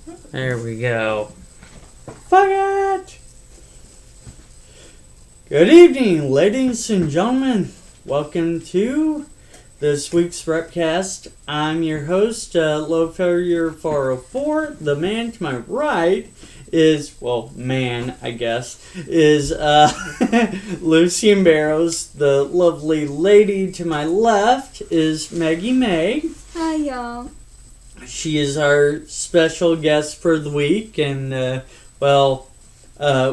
There we go. Fuck it! Good evening, ladies and gentlemen. Welcome to this week's WREPcast. I'm your host, Low Failure 404. The man to my right is, well, man, I guess, is Lucian Barrows. The lovely lady to my left is Maggie May. Hi, y'all. She is our special guest for the week, and,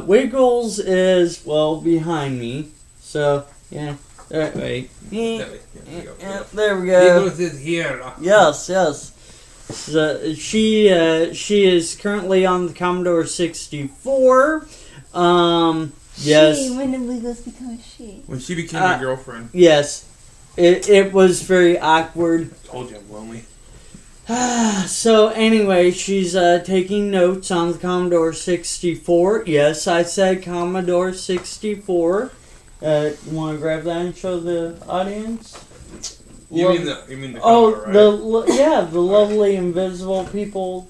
Wiggles is, behind me. So, yeah. Wait. There we go. Wiggles is here. Yes. So, she is currently on the Commodore 64. Yes. She, when did Wiggles become a she? When she became my girlfriend. Yes. It was very awkward. Told you I'm lonely. So anyway, she's taking notes on the Commodore 64. Yes, I said Commodore 64. You want to grab that and show the audience? You mean the Commodore, right? The lovely invisible people.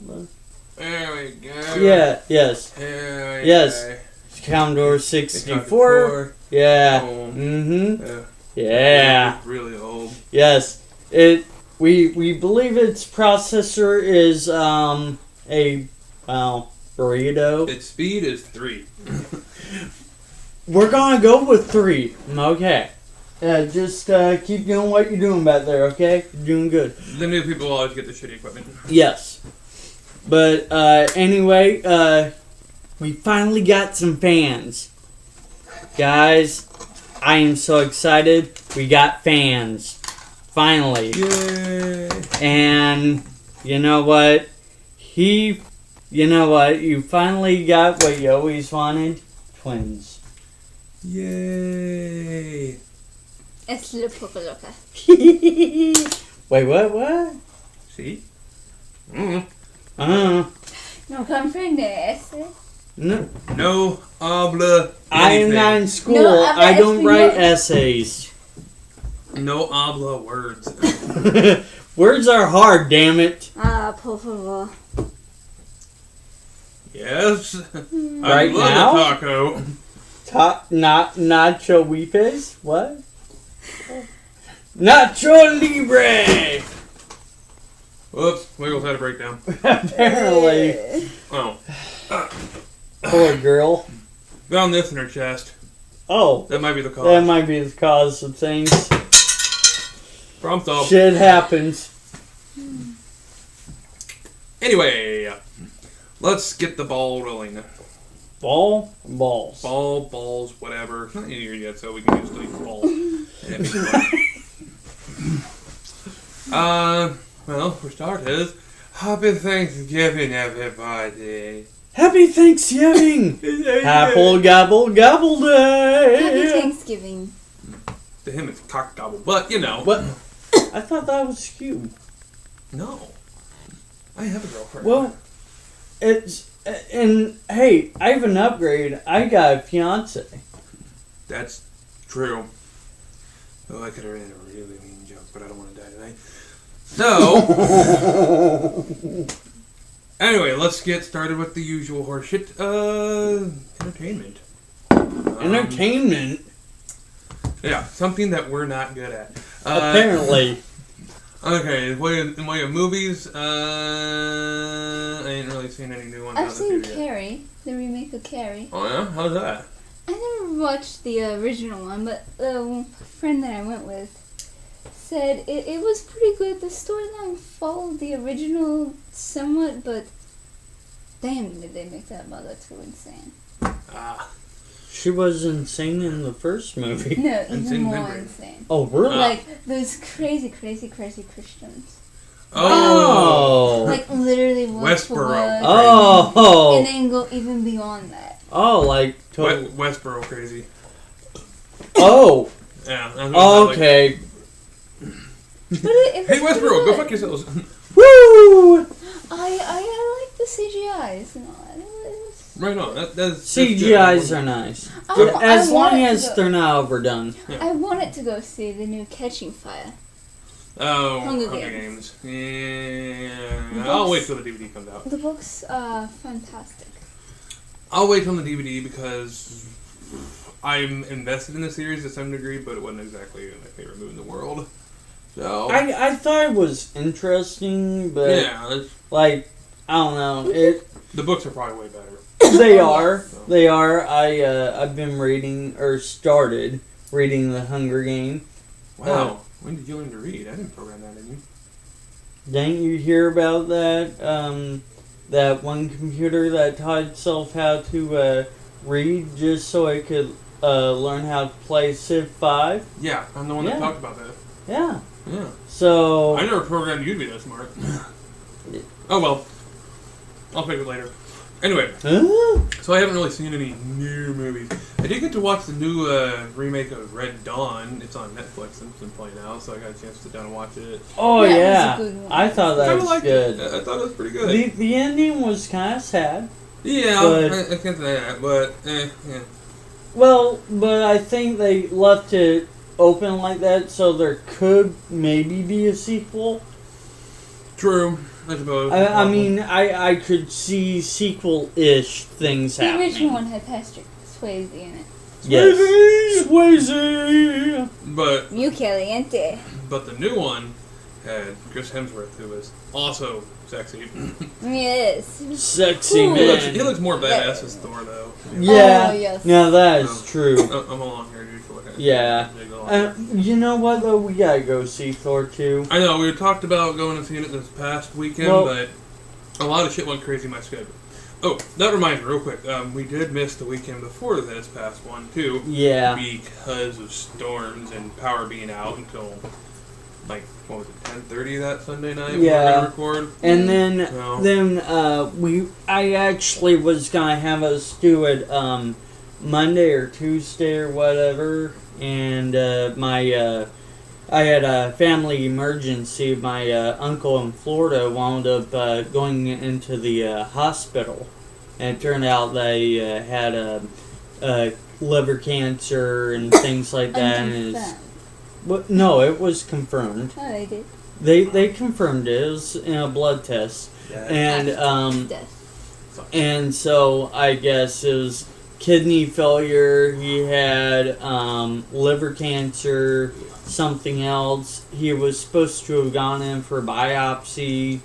There we go. Yeah, yes. There we Yes. go. Commodore 64. Yeah. Mm-hmm. Yeah. Really old. Yes. We believe its processor is burrito. Its speed is 3. We're gonna go with 3. Okay. Just keep doing what you're doing back there, okay? You're doing good. The new people always get the shitty equipment. Yes. But anyway, we finally got some fans. Guys, I am so excited. We got fans. Finally. Yay! And you know what? You finally got what you always wanted. Twins. Yay! Es le poco loca. Wait, what? See? No comprendes. No habla I am anything. not in school. No habla I don't español. write essays. No habla words. Words are hard, damn it. Por favor. Yes. Right I love now? a taco. Nacho Wipes? What? Nacho Libre! Whoops, Wiggles had a breakdown. Apparently. Oh. Poor girl. Found this in her chest. Oh. That might be the cause. That might be the cause of things. Problem solved. Shit happens. Anyway, let's get the ball rolling. Balls. Balls, whatever. It's not here yet, so we can just leave the ball. Well, for starters, happy Thanksgiving, everybody. Happy Thanksgiving! Apple gobble gobble day! Happy Thanksgiving. To him, it's cock gobble, but you know. What? I thought that was you. No. I have a girlfriend. Well, and hey, I have an upgrade. I got a fiance. That's true. Oh, I could have made a really mean joke, but I don't want to die tonight. So, anyway, let's get started with the usual horseshit. Entertainment. Entertainment? Yeah, something that we're not good at. Apparently. Okay, in way of movies, I ain't really seen any new ones. I've out seen in the theater yet. Carrie, the remake of Carrie. Oh yeah? How's that? I never watched the original one, but the friend that I went with said it was pretty good. The storyline followed the original somewhat, but damn, did they make that mother too insane. She was insane in the first movie. No, Insane even more memory. insane. Oh, really? Like those crazy Christians. Oh. Like literally word for Westboro. word. Oh. And then go even beyond that. Oh, like totally. Westboro crazy. Oh. Yeah. That's what it Okay. But it Hey was pretty Westboro, go good. fuck yourselves. Woo! I like the CGIs and all that. It was Right on. That's CGIs are nice. As long as they're not overdone. I wanted to go see the new Catching Fire. Oh, Hunger Hunger Games. Games. Yeah. The I'll books- wait till the DVD comes out. The book's fantastic. I'll wait till the DVD because I'm invested in the series to some degree, but it wasn't exactly my favorite movie in the world. So I thought it was interesting, but yeah, like I don't know. the books are probably way better. They are. So. They are. I've been reading or started reading The Hunger Game. Wow, when did you learn to read? I didn't program that in you. Didn't you hear about that? That one computer that taught itself how to read just so it could learn how to play Civ 5? Yeah, I'm the one that talked about that. Yeah. Yeah. So... I never programmed you to be that smart. Oh well. I'll pick it later. Anyway, so I haven't really seen any new movies. I did get to watch the new remake of Red Dawn. It's on Netflix and it's been playing now, so I got a chance to sit down and watch it. Oh, Yeah, it was a yeah. good one. I thought that was good. I thought it was pretty good. The ending was kind of sad. Yeah, but- I can't say that, but yeah. Well, but I think they left it open like that so there could maybe be a sequel. True, I suppose. I mean, I could see sequel-ish things The happening. original one had Patrick Swayze in it. Yes. Swayze! But Muy caliente. the new one had Chris Hemsworth, who was also sexy. Yes. Sexy Ooh. man. He looks more badass as Thor, though. Yeah. Oh, yes. Now that is No. true. I'm along here, dude. For what Yeah. Big along. You know what though? We gotta go see Thor 2. I know, we talked about going and seeing it this past weekend, Well- but a lot of shit went crazy in my schedule. Oh, that reminds me, real quick, we did miss the weekend before this past one, too, Yeah. because of storms and power being out until, like, what was it, 10:30 that Sunday night? We were Yeah. gonna record. And then No. I actually was gonna have us do it Monday or Tuesday or whatever, and I had a family emergency. My uncle in Florida wound up going into the hospital, and it turned out they had a liver cancer and things like that. And Unconfirmed. no, it was confirmed. Oh, they did. They confirmed it. It was in a blood test, and Death. and so I guess it was kidney failure. He had liver cancer, something else. He was supposed to have gone in for biopsy,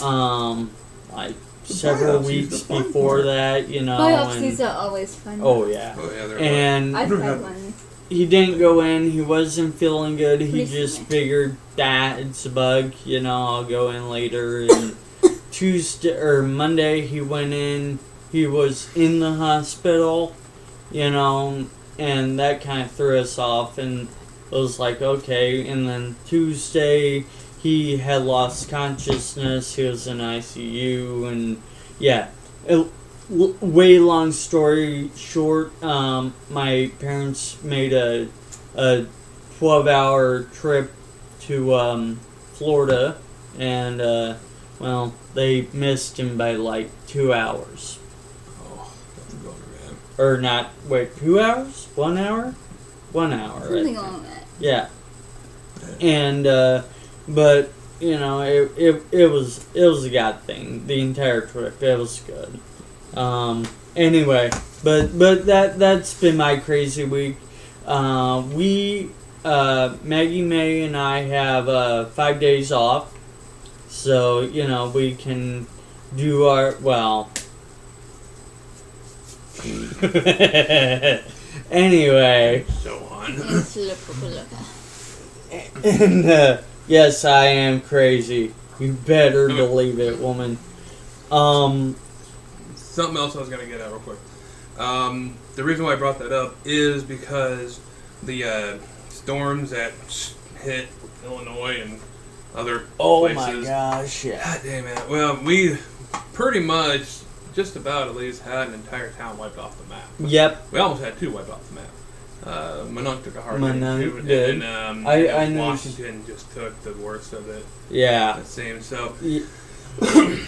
like several Biopsy's weeks the fun before part. that, you know. Biopsies and, are always fun. oh yeah, Oh, yeah, they're and I've had one. he didn't go in. He wasn't feeling good. He Recently. just figured that it's a bug. You know, I'll go in later. And Tuesday or Monday, he went in. He was in the hospital. You know, and that kind of threw us off. And it was like, okay. And then Tuesday, he had lost consciousness. He was in ICU, and yeah. Way long story short, my parents made a 12-hour trip to Florida, and well, they missed him by like 2 hours. Oh, that's a bummer, man. Or not, wait, 2 hours? 1 hour? 1 hour. Something along that. Yeah. And but you know, it was a god thing. The entire trip, it was good. Anyway, but that's been my crazy week. Maggie May and I have 5 days off, so you know we can do our anyway. So on. It's look. And yes, I am crazy. You better believe it, woman. Something else I was going to get at real quick. The reason why I brought that up is because the storms that hit Illinois and other Oh places. my gosh, yeah. God damn it. Well, we pretty much, just about at least, had an entire town wiped off the map. Yep. We almost had two wiped off the map. Monunk took a hard hit Monunk too, did. and I knew- Washington just took the worst of it. Yeah. It seems so. Y-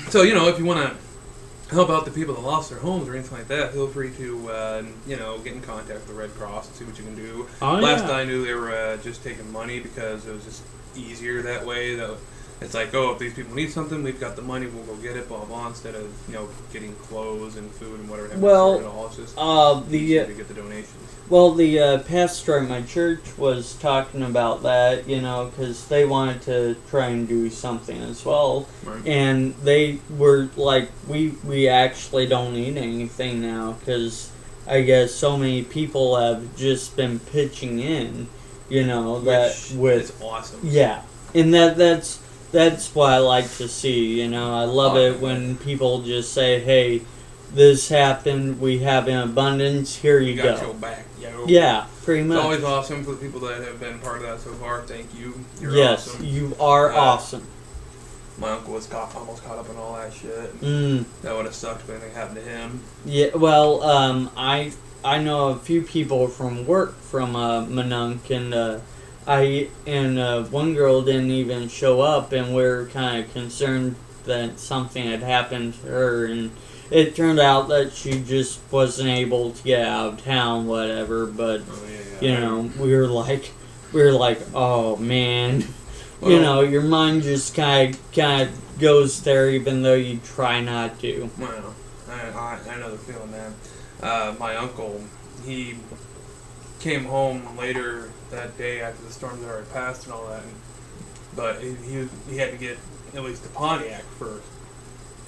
So you know, if you want to help out the people that lost their homes or anything like that, feel free to, get in contact with the Red Cross and see what you can do. Last I knew, they were just taking money because it was just easier that way. Though it's like, if these people need something, we've got the money, we'll go get it, blah blah. Instead of getting clothes and food and whatever. It's just easier to get the donations. Well, the pastor at my church was talking about that, because they wanted to try and do something as well. Right. And they were like, we actually don't need anything now, because I guess so many people have just been pitching in, It's awesome. Yeah. And that's what I like to see, I love it when people just say, hey, this happened, we have in abundance, here you go. Got your back, yo. Yeah, pretty much. It's always awesome for the people that have been part of that so far. Thank you. You're awesome. You are awesome. My uncle was almost caught up in all that shit. That would have sucked if anything happened to him. Yeah, well, I know a few people from work from Monunk, and one girl didn't even show up, and we were kind of concerned that something had happened to her, and it turned out that she just wasn't able to get out of town, whatever. But we were like, oh man, your mind just kind of goes there, even though you try not to. Well, I know the feeling, man. My uncle, he came home later that day after the storms had already passed and all that, but he had to get at least to Pontiac first.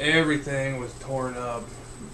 Everything was torn up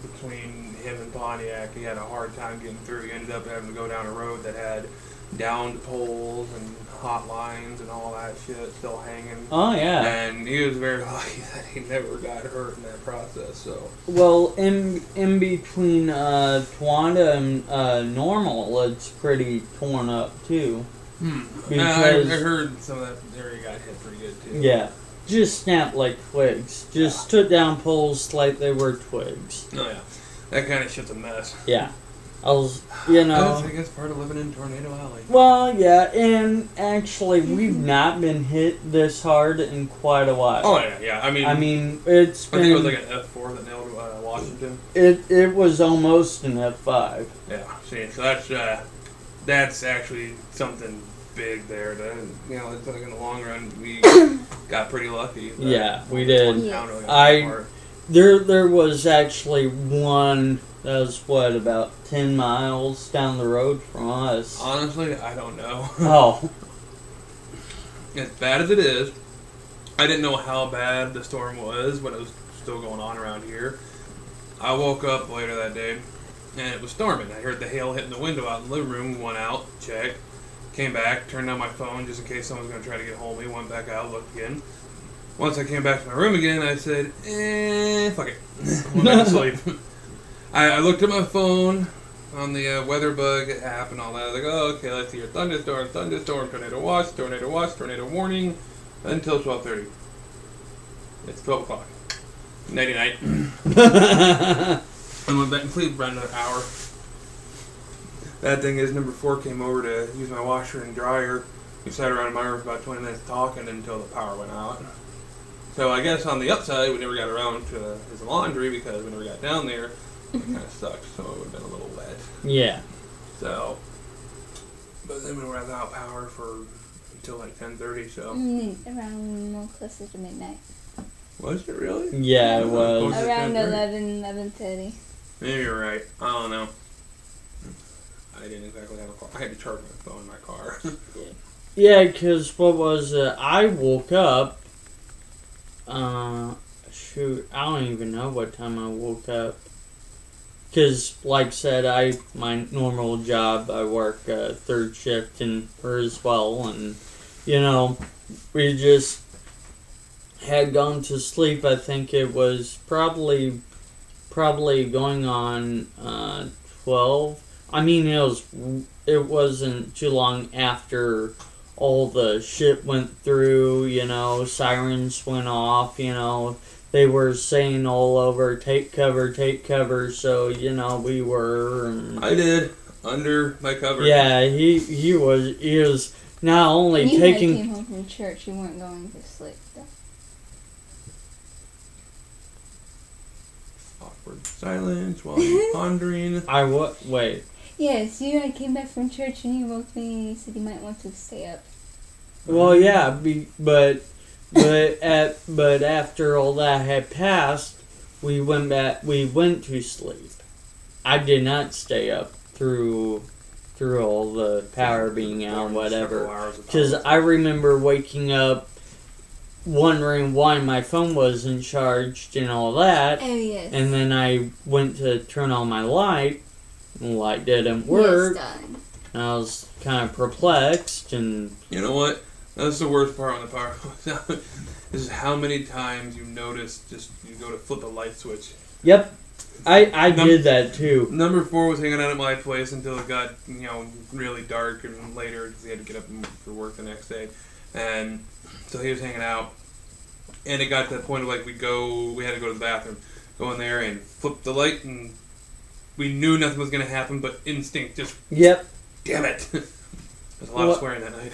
between him and Pontiac. He had a hard time getting through. He ended up having to go down a road that had downed poles and hot lines and all that shit still hanging. Oh, yeah. And he was very lucky that he never got hurt in that process. So. Well, in between Tawanda and Normal, it's pretty torn up too. Because I heard some of that area got hit pretty good too. Yeah. Just snapped like twigs. Just took down poles like they were twigs. Oh, yeah. That kind of shit's a mess. Yeah. That's, I guess, part of living in Tornado Alley. Well, yeah, and actually, we've not been hit this hard in quite a while. Oh, yeah. I mean, it's been... I think it was like an F4 that nailed Washington. It was almost an F5. Yeah, see, so that's actually something big there. It's like in the long run, we got pretty lucky. Yeah, we did. Really there was actually one that was, about 10 miles down the road from us. Honestly, I don't know. Oh. As bad as it is, I didn't know how bad the storm was when it was still going on around here. I woke up later that day, and it was storming. I heard the hail hitting the window out in the living room, went out, checked, came back, turned on my phone just in case someone was going to try to get hold of me, went back out, looked again. Once I came back to my room again, I said, fuck it. Went back to sleep. I looked at my phone on the WeatherBug app and all that. I was like, okay, let's see your thunderstorm, tornado watch, tornado warning, until 12:30. It's 12 o'clock. Nighty-night. I went back and sleep for about another hour. Bad thing is, number 4 came over to use my washer and dryer. We sat around in my room for about 20 minutes talking until the power went out. So I guess on the upside, we never got around to his laundry because we never got down there. It kind of sucked, so it would have been a little wet. Yeah. So, but then we were without power for until like 10:30. So around more closer to midnight. Was it really? Yeah, it was. Around 11:30. Maybe you're right. I don't know. I didn't exactly have a car. I had to charge my phone in my car. Yeah, because what was it? I woke up. Shoot, I don't even know what time I woke up. Because, like I said, my normal job, I work third shift and her as well, and we just had gone to sleep. I think it was probably going on 12. I mean, it wasn't too long after all the shit went through. Sirens went off. They were saying all over, take cover, so, we were... I did, under my cover. Yeah, he was not only taking... You came home from church, you weren't going to sleep, though. awkward silence while you're pondering. Wait. Yes, I came back from church and you woke me and you said you might want to stay up. Well, yeah, but after all that had passed, we went to sleep. I did not stay up through all the power being out, whatever. Because I remember waking up wondering why my phone wasn't charged and all that. Oh, yes. And then I went to turn on my light, and the light didn't work. Yes, done. And I was kind of perplexed, and... You know what? That's the worst part on the power. This is how many times you notice you go to flip a light switch. Yep. I did that too. Number 4 was hanging out at my place until it got, really dark and later because he had to get up for work the next day. And so he was hanging out. And it got to the point of we had to go to the bathroom, go in there and flip the light, and we knew nothing was going to happen, but instinct just... Yep. Damn it. There's a lot of swearing that night.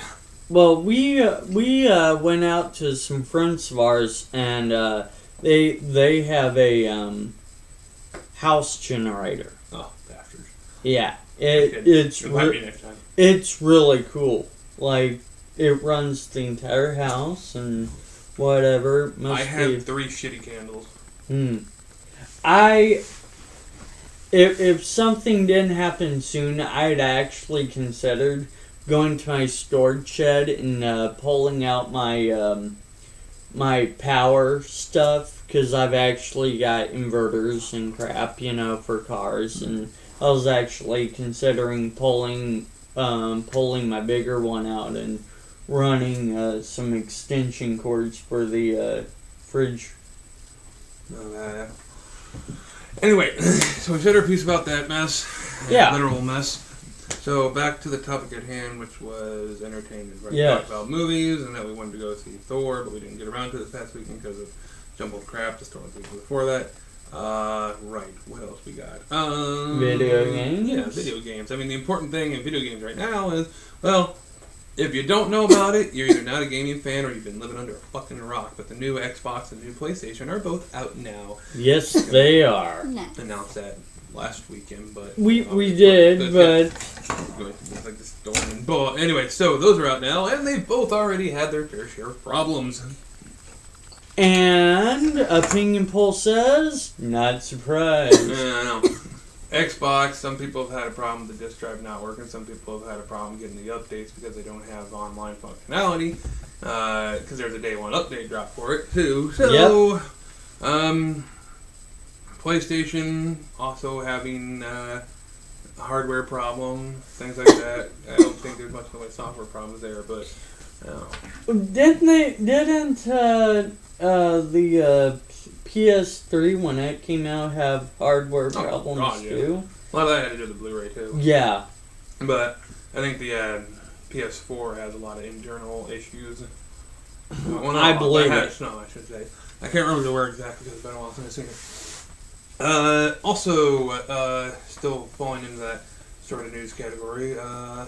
Well, we went out to some friends of ours, and they have a house generator. Oh, bastards. Yeah, It might be next time. it's really cool. It runs the entire house and whatever. I have 3 shitty candles. If something didn't happen soon, I'd actually considered going to my storage shed and pulling out my my power stuff, because I've actually got inverters and crap, for cars, and I was actually considering pulling my bigger one out and running some extension cords for the fridge. Anyway, so we said our piece about that mess. Yeah. Literal mess. So back to the topic at hand, which was entertainment. Right? Yeah. We talked about movies and that we wanted to go see Thor, but we didn't get around to it this past weekend because of jumbled crap to start with the weekend before that. Right. What else we got? Video games? Yeah, video games. I mean, the important thing in video games right now is, well, if you don't know about it, you're either not a gaming fan or you've been living under a fucking rock. But the new Xbox and the new PlayStation are both out now. Yes, they are. Nice. Announced that last weekend, but We did, but like the storm. But anyway, so those are out now, and they've both already had their fair share of problems. And Opinion Poll says, not surprised. Yeah, I know. Xbox, some people have had a problem with the disk drive not working. Some people have had a problem getting the updates because they don't have online functionality. Because there's a day one update drop for it too. So, PlayStation also having a hardware problem, things like that. I don't think there's much of a software problems there, but Didn't the PS3 when it came out have hardware problems too? A lot of that had to do with the Blu-ray too. Yeah. But I think the PS4 has a lot of internal issues. Well, I believe it. No, I should say. I can't remember the word exactly because it's been a while since I've seen it. Also, still falling into that sort of news category. I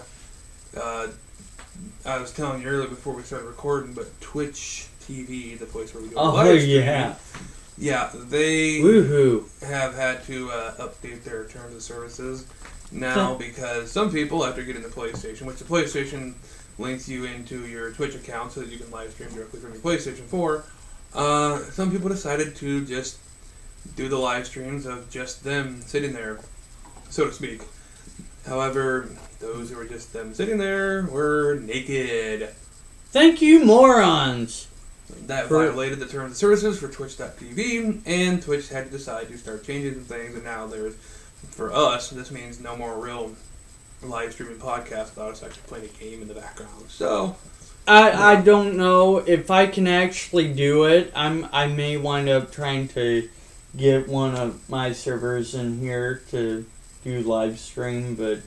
was telling you earlier before we started recording, but Twitch TV, the place where we do live streaming, yeah, they have had to update their terms of services now because some people, after getting the PlayStation, which the PlayStation links you into your Twitch account so that you can live stream directly from your PlayStation 4, some people decided to just do the live streams of just them sitting there, so to speak. However, those who were just them sitting there were naked. Thank you, morons! That violated the terms of services for Twitch.tv, and Twitch had to decide to start changing some things, and now for us, this means no more real live streaming podcasts without us actually playing a game in the background. So, I don't know if I can actually do it. I may wind up trying to get one of my servers in here to do live stream, but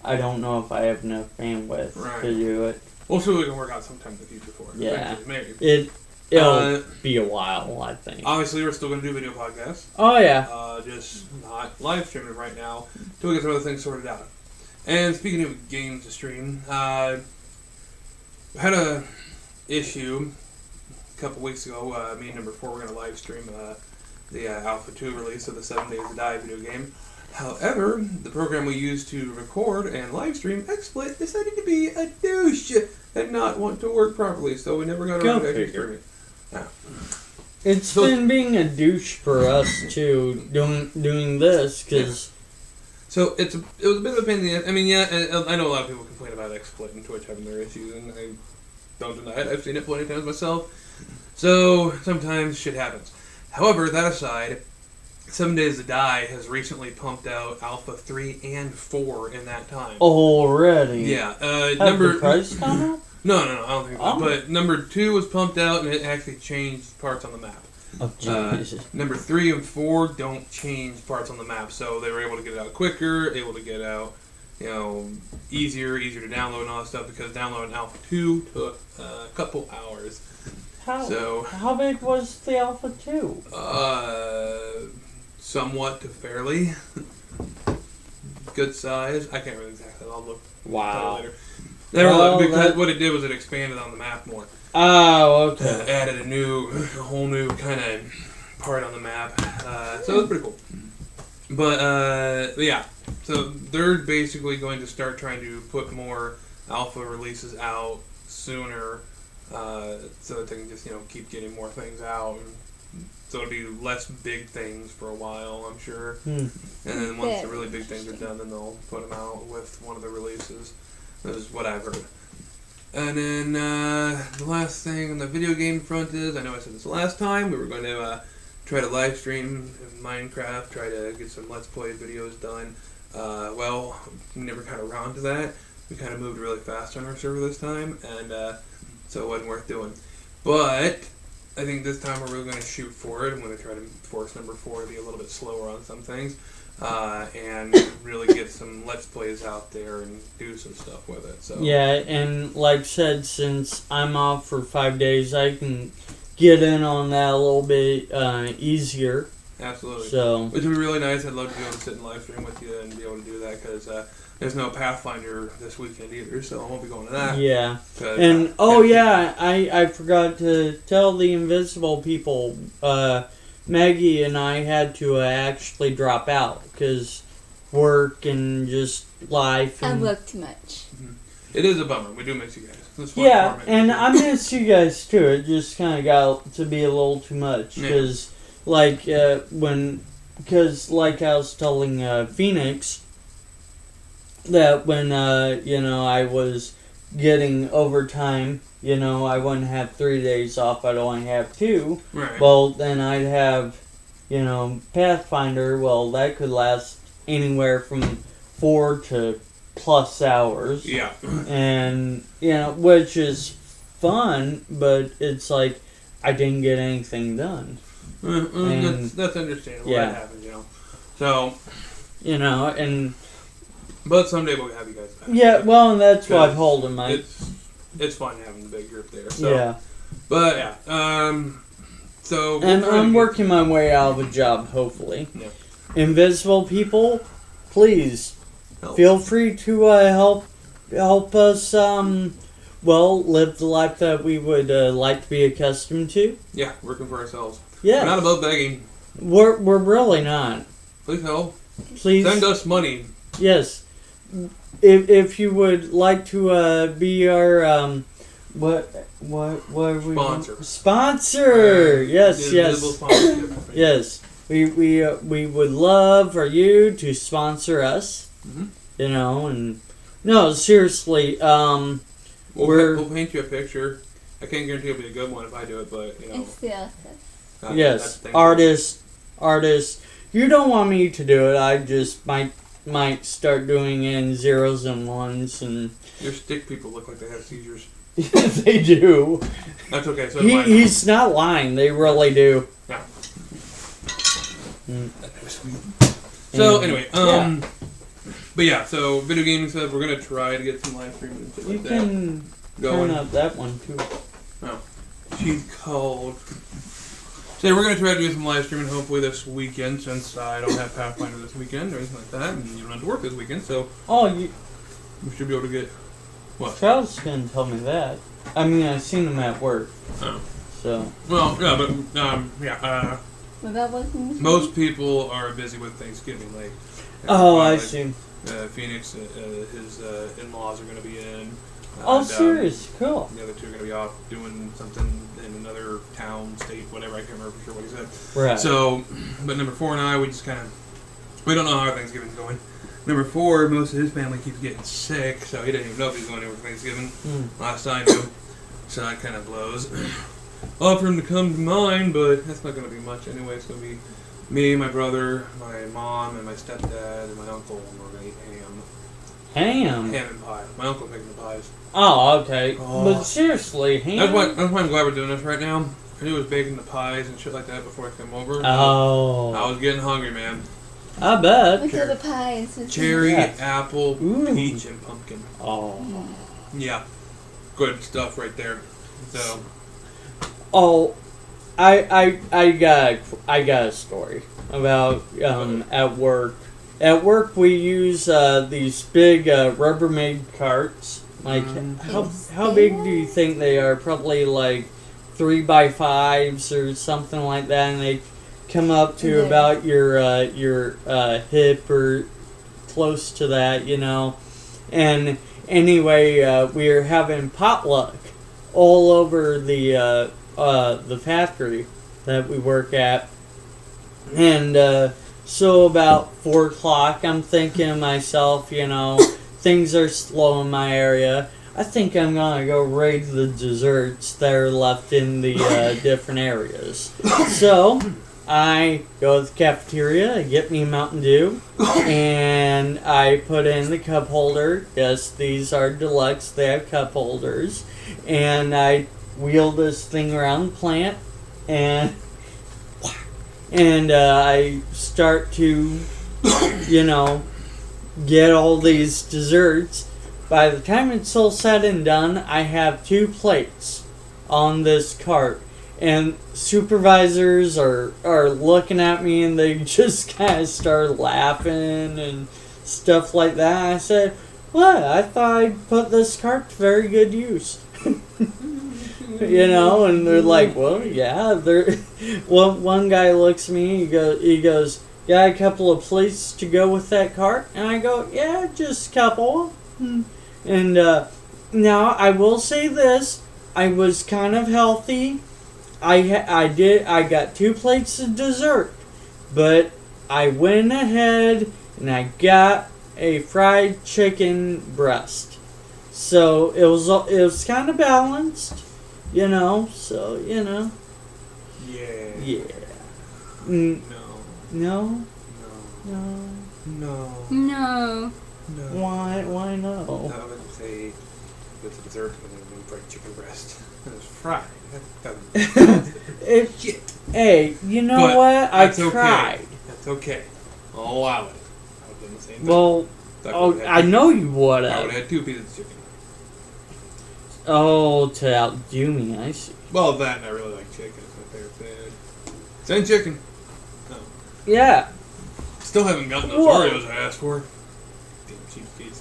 I don't know if I have enough bandwidth to do it. We'll see what we can work out sometime in the future for it. Yeah. Maybe. It'll be a while, I think. Obviously, we're still going to do video podcasts. Oh, yeah. Just not live streaming right now until we get some other things sorted out. And speaking of games to stream, I had a issue a couple weeks ago. Me and number 4 were going to live stream the Alpha 2 release of the 7 Days to Die video game. However, the program we used to record and live stream XSplit decided to be a douche and not want to work properly, so we never got around to actually streaming it. Yeah. It's been being a douche for us too, doing this, because... So it was a bit of a pain in the ass. I mean, yeah, I know a lot of people complain about XSplit and Twitch having their issues, and I don't deny it. I've seen it plenty of times myself. So sometimes shit happens. However, that aside, 7 Days to Die has recently pumped out Alpha 3 and 4 in that time. Already? Yeah. Have the price come out? No, I don't think so. But number 2 was pumped out, and it actually changed parts on the map. Oh, Jesus. Number 3 and 4 don't change parts on the map, so they were able to get it out quicker, able to get out, easier to download and all that stuff, because downloading Alpha 2 took a couple hours. How big was the Alpha 2? Somewhat to fairly good size. I can't remember exactly. I'll look later. Because what it did was it expanded on the map more. Oh, okay. Added a whole new kind of part on the map. So it was pretty cool. But yeah, so they're basically going to start trying to put more alpha releases out sooner, so that they can just keep getting more things out. So it'll be less big things for a while, I'm sure. And then once the really big things are done, then they'll put them out with one of the releases. This is what I've heard. And then the last thing on the video game front is, I know I said this last time, we were going to try to live stream Minecraft, try to get some Let's Play videos done. Well, we never got around to that. We kind of moved really fast on our server this time, and so it wasn't worth doing. But I think this time we're really going to shoot for it. I'm going to try to force number 4 to be a little bit slower on some things, and really get some Let's Plays out there and do some stuff with it. So yeah, and like I said, since I'm off for 5 days, I can get in on that a little bit easier. Absolutely. So, which would be really nice. I'd love to be able to sit and live stream with you and be able to do that, because there's no Pathfinder this weekend either, so I won't be going to that. Yeah. And, I forgot to tell the invisible people, Maggie and I had to actually drop out, because work and just life. And I work too much. It is a bummer. We do miss you guys. Yeah, and I miss you guys too. It just kind of got to be a little too much, because, like I was telling Phoenix, that when, I was getting overtime, I wouldn't have 3 days off, I'd only have 2. Right. Well, then I'd have, Pathfinder, well, that could last anywhere from 4 to plus hours. Yeah. And, which is fun, but it's like, I didn't get anything done. That's understandable. Yeah. That happens, So, and... But someday we'll have you guys back. Yeah, well, and that's what I told him. It's fun having the big group there. So. Yeah. But, yeah. So... And I'm working my way out of a job, hopefully. Yeah. Invisible people, please, feel free to help us, live the life that we would like to be accustomed to. Yeah, working for ourselves. Yeah. We're not above begging. We're really not. Please help. Please. Send us money. Yes. If you would like to be our what are we sponsor? Yes. Yes. We would love for you to sponsor us. And no, seriously. We'll paint you a picture. I can't guarantee it'll be a good one if I do it, but It's the artist. Yes, artist. You don't want me to do it. I just might start doing it in zeros and ones, and your stick people look like they have seizures. They do. That's okay. So he's not lying. They really do. Yeah. That's sweet. So anyway, but yeah, so video gaming stuff. We're gonna try to get some live streaming and shit like that. You can turn up that one too. Oh, she's cold. So we're going to try to do some live streaming hopefully this weekend, since I don't have Pathfinder this weekend or anything like that, and you don't have to work this weekend, so we should be able to get... What? Charles can tell me that. I mean, I've seen him at work. Oh. So... Well, yeah, but, Without working? Most people are busy with Thanksgiving. Like, I see. Phoenix, his in-laws are going to be in. Oh, serious? Cool. The other two are going to be off doing something in another town, state, whatever. I can't remember for sure what he said. Right. So, but number 4 and I, we just kind of, we don't know how our Thanksgiving's going. Number 4, most of his family keeps getting sick, so he didn't even know if he was going anywhere for Thanksgiving. Last I knew. So that kind of blows. Offer him to come to mine, but that's not going to be much anyway. It's going to be me, my brother, my mom, and my stepdad, and my uncle, and we're going to eat ham. Ham? Ham and pie. My uncle's making the pies. Oh, okay. Oh. But seriously, ham? That's why I'm glad we're doing this right now. He was baking the pies and shit like that before I came over. Oh. I was getting hungry, man. I bet. What type of pies? Cherry, Yeah. apple, Ooh. peach, and pumpkin. Oh. Yeah. Good stuff right there. So. Oh, I got a story about at work. At work, we use these big Rubbermaid carts. Like, how big do you think they are? Probably like 3x5s or something like that, and they come up to about your hip or close to that, you know. And anyway, we were having potluck all over the factory that we work at, and so about 4 o'clock, I'm thinking to myself, you know, things are slow in my area. I think I'm gonna go raid the desserts that are left in the different areas. So I go to the cafeteria, I get me a Mountain Dew, and I put in the cup holder. Yes, these are deluxe, they have cup holders. And I wheel this thing around the plant, and I start to, you know, get all these desserts. By the time it's all said and done, I have 2 plates on this cart. And supervisors are looking at me, and they just kind of start laughing and stuff like that. I said, "What? I thought I'd put this cart to very good use." You know, and they're like, "Well, yeah." One guy looks at me. He goes, "Got a couple of plates to go with that cart?" And I go, "Yeah, just a couple." And now I will say this: I was kind of healthy. I got 2 plates of dessert, but I went ahead and I got a fried chicken breast. So it was kind of balanced. You know, so, you know. Yeah. Yeah. No. No? No. No. No. No. No. Why no? I would say it's a dessert and then fried chicken breast. And it's fried. Shit. Hey, you know But what? I that's okay. tried. That's okay. I'll allow it. I would have done the same thing. Well, I know you would I would have. have had 2 pieces of chicken. Oh, to outdo me, I see. Well, that and I really like chicken. It's my favorite food. Same chicken. No. Yeah. Still haven't gotten those Whoa. Oreos I asked for. Damn cheapskates.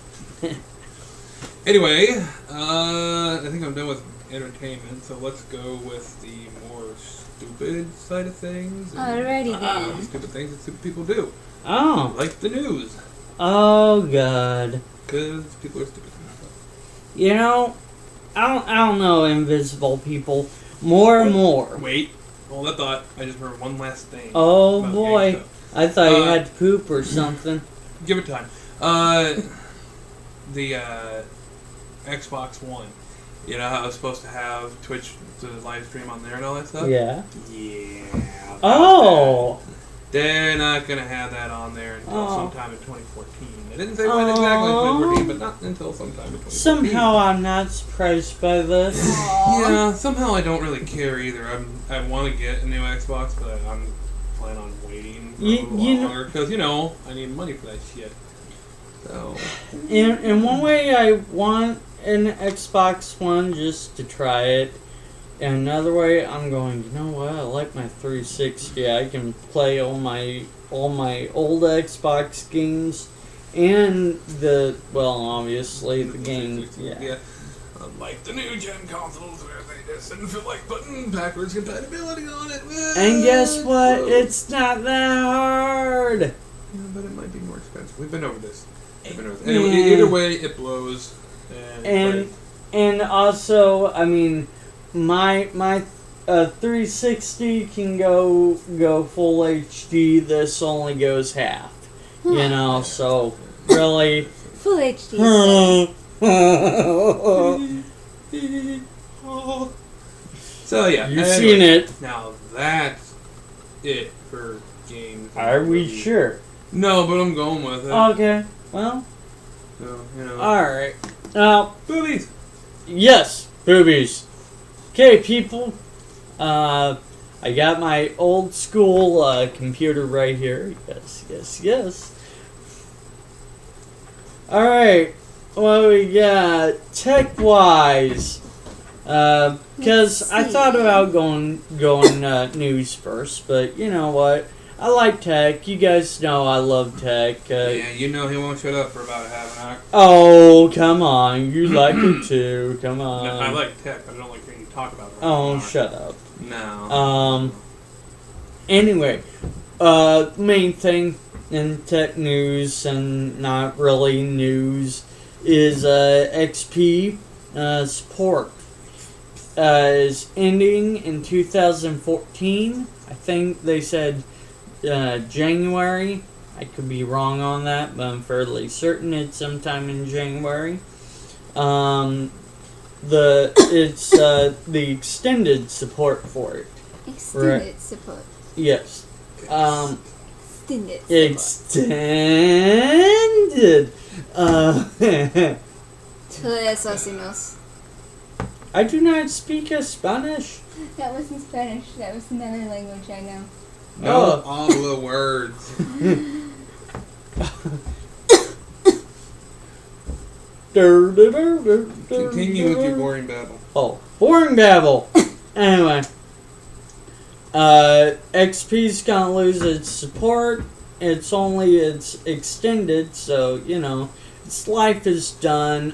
Anyway, I think I'm done with entertainment, so let's go with the more stupid side of things. Alrighty then. Stupid things that stupid people do. Oh. Like the news. Oh, God. Because people are stupid. You know, I don't know, invisible people. More and more. Wait. Hold that thought. I just remembered one last thing. Oh, about boy. GameStop. I thought you had to poop or something. Give it time. The Xbox One. You know how I was supposed to have Twitch to live stream on there and all that stuff? Yeah. Yeah. Oh. They're not going to have that on there until Oh. sometime in 2014. They didn't say when exactly in 2014, but not until sometime in 2014. Somehow I'm not surprised by this. Yeah, somehow I don't really care either. I want to get a new Xbox, but I'm planning on waiting for a little longer because, you know, I need money for that shit. So. In one way, I want an Xbox One just to try it. And another way, I'm going, you know what? I like my 360. I can play all my old Xbox games and obviously the games. Yeah. Unlike the new gen consoles where they just didn't feel like putting backwards compatibility on it. And guess what? It's not that hard. Yeah, but it might be more expensive. We've been over this. Anyway, either way, it blows. And also, I mean, my 360 can go full HD. This only goes half. You know, so really. Full HD. So yeah, you've seen it. Now that's it for games. Are we sure? No, but I'm going with it. Okay. Well. So, you know. All right. Now, boobies. Yes, boobies. Okay, people. I got my old school computer right here. Yes. All right. What we got tech-wise? Because I thought about going news first, but you know what? I like tech. You guys know I love tech. Yeah, you know he won't shut up for about a half an hour. Oh, come on. You like it too. Come on. No, I like tech, but I don't like hearing you talk about it. Oh, shut up. No. Anyway, main thing in tech news and not really news is XP support is ending in 2014. I think they said January. I could be wrong on that, but I'm fairly certain it's sometime in January. It's the extended support for it. Extended support. Yes. Extended. Tres asesinos. I do not speak Spanish. That wasn't Spanish. That was another language I know. No, all the words. Continue with your boring babble. Oh, boring babble. Anyway, XP's gonna lose its support. It's extended, so you know its life is done.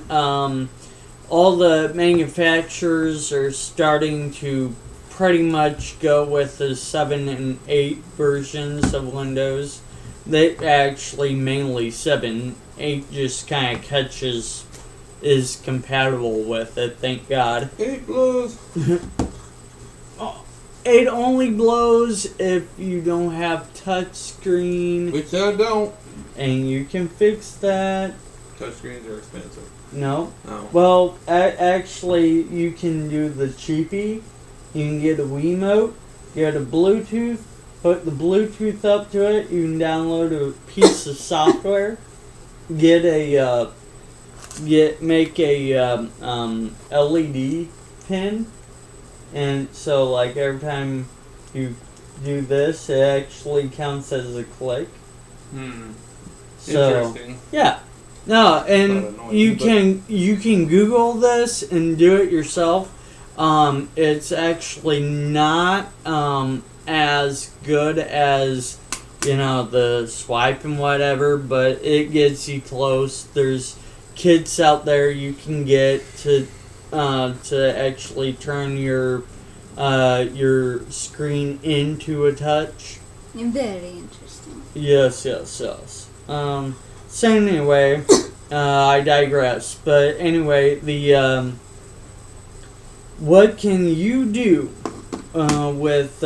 All the manufacturers are starting to pretty much go with the 7 and 8 versions of Windows. They actually mainly 7. 8 just kind of is compatible with it, thank God. 8 blows. 8 only blows if you don't have touchscreen. Which I don't. And you can fix that. Touchscreens are expensive. No. Oh. Well, actually, you can do the cheapie. You can get a Wiimote, get a Bluetooth, hook the Bluetooth up to it. You can download a piece of software, make a LED pin, and so like every time you do this, it actually counts as a click. So, interesting. Yeah. No, and you can Google this and do it yourself. It's actually not as good as the swipe and whatever, but it gets you close. There's kits out there you can get to actually turn your screen into a touch. Very interesting. Yes. So anyway, I digress. But anyway, what can you do with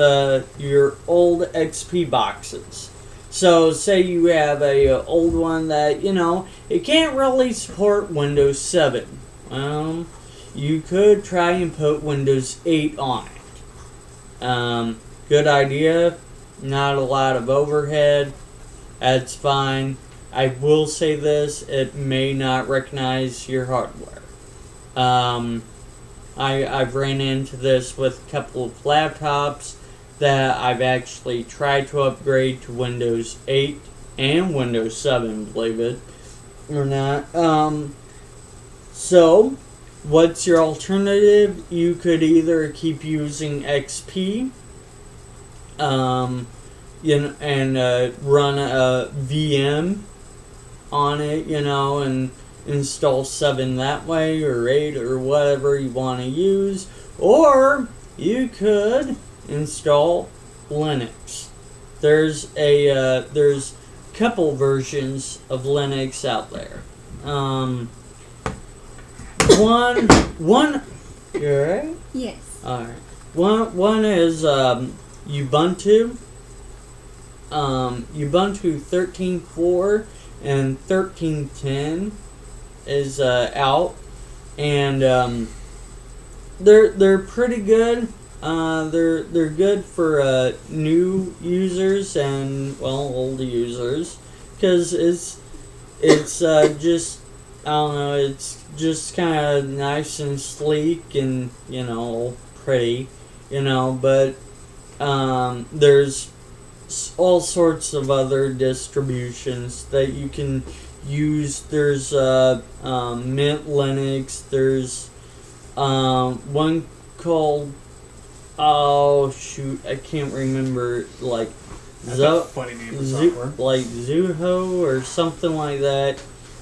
your old XP boxes? So, say you have a old one that it can't really support Windows 7. You could try and put Windows 8 on it. Good idea. Not a lot of overhead. That's fine. I will say this, it may not recognize your hardware. I've ran into this with a couple of laptops that I've actually tried to upgrade to Windows 8 and Windows 7, believe it or not. So, what's your alternative? You could either keep using XP, and run a VM on it, and install 7 that way, or 8, or whatever you want to use. Or you could install Linux. There's a couple versions of Linux out there. One. You alright? Yes. Alright. One is Ubuntu. Ubuntu 13.4 and 13.10 is out, and they're pretty good. They're good for new users and older users, because it's just, I don't know, it's just kind of nice and sleek and pretty, but there's all sorts of other distributions that you can use. There's Mint Linux. There's one called, oh shoot, I can't remember, like That's a funny name for software. like Zuho or something like that.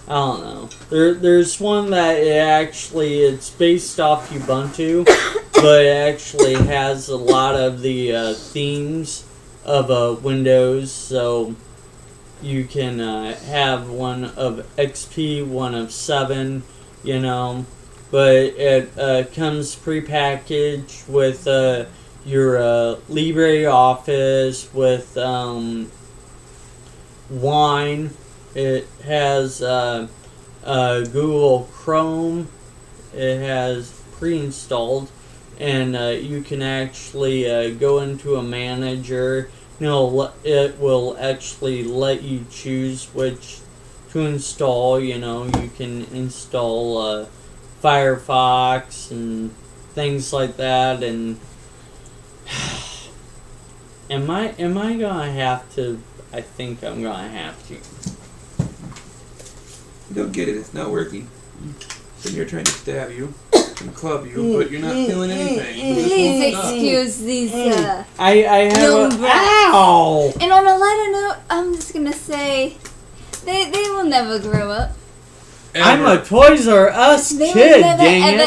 I don't know. There's one that it's based off Ubuntu, but it actually has a lot of the themes of Windows, so you can have one of XP, one of 7, but it comes prepackaged with your LibreOffice, with Wine. It has Google Chrome. It has pre-installed, and you can actually go into a manager. It will actually let you choose which to install. You can install Firefox and things like that. And am I gonna have to? I think I'm gonna have to. You don't get it. It's not working. Then you're trying to stab you and club you, but you're not feeling anything. Please excuse these I have young brats. Ow! And on a lighter note, I'm just gonna say they will never grow up. I'm a Toys R Us They kid, will never, dang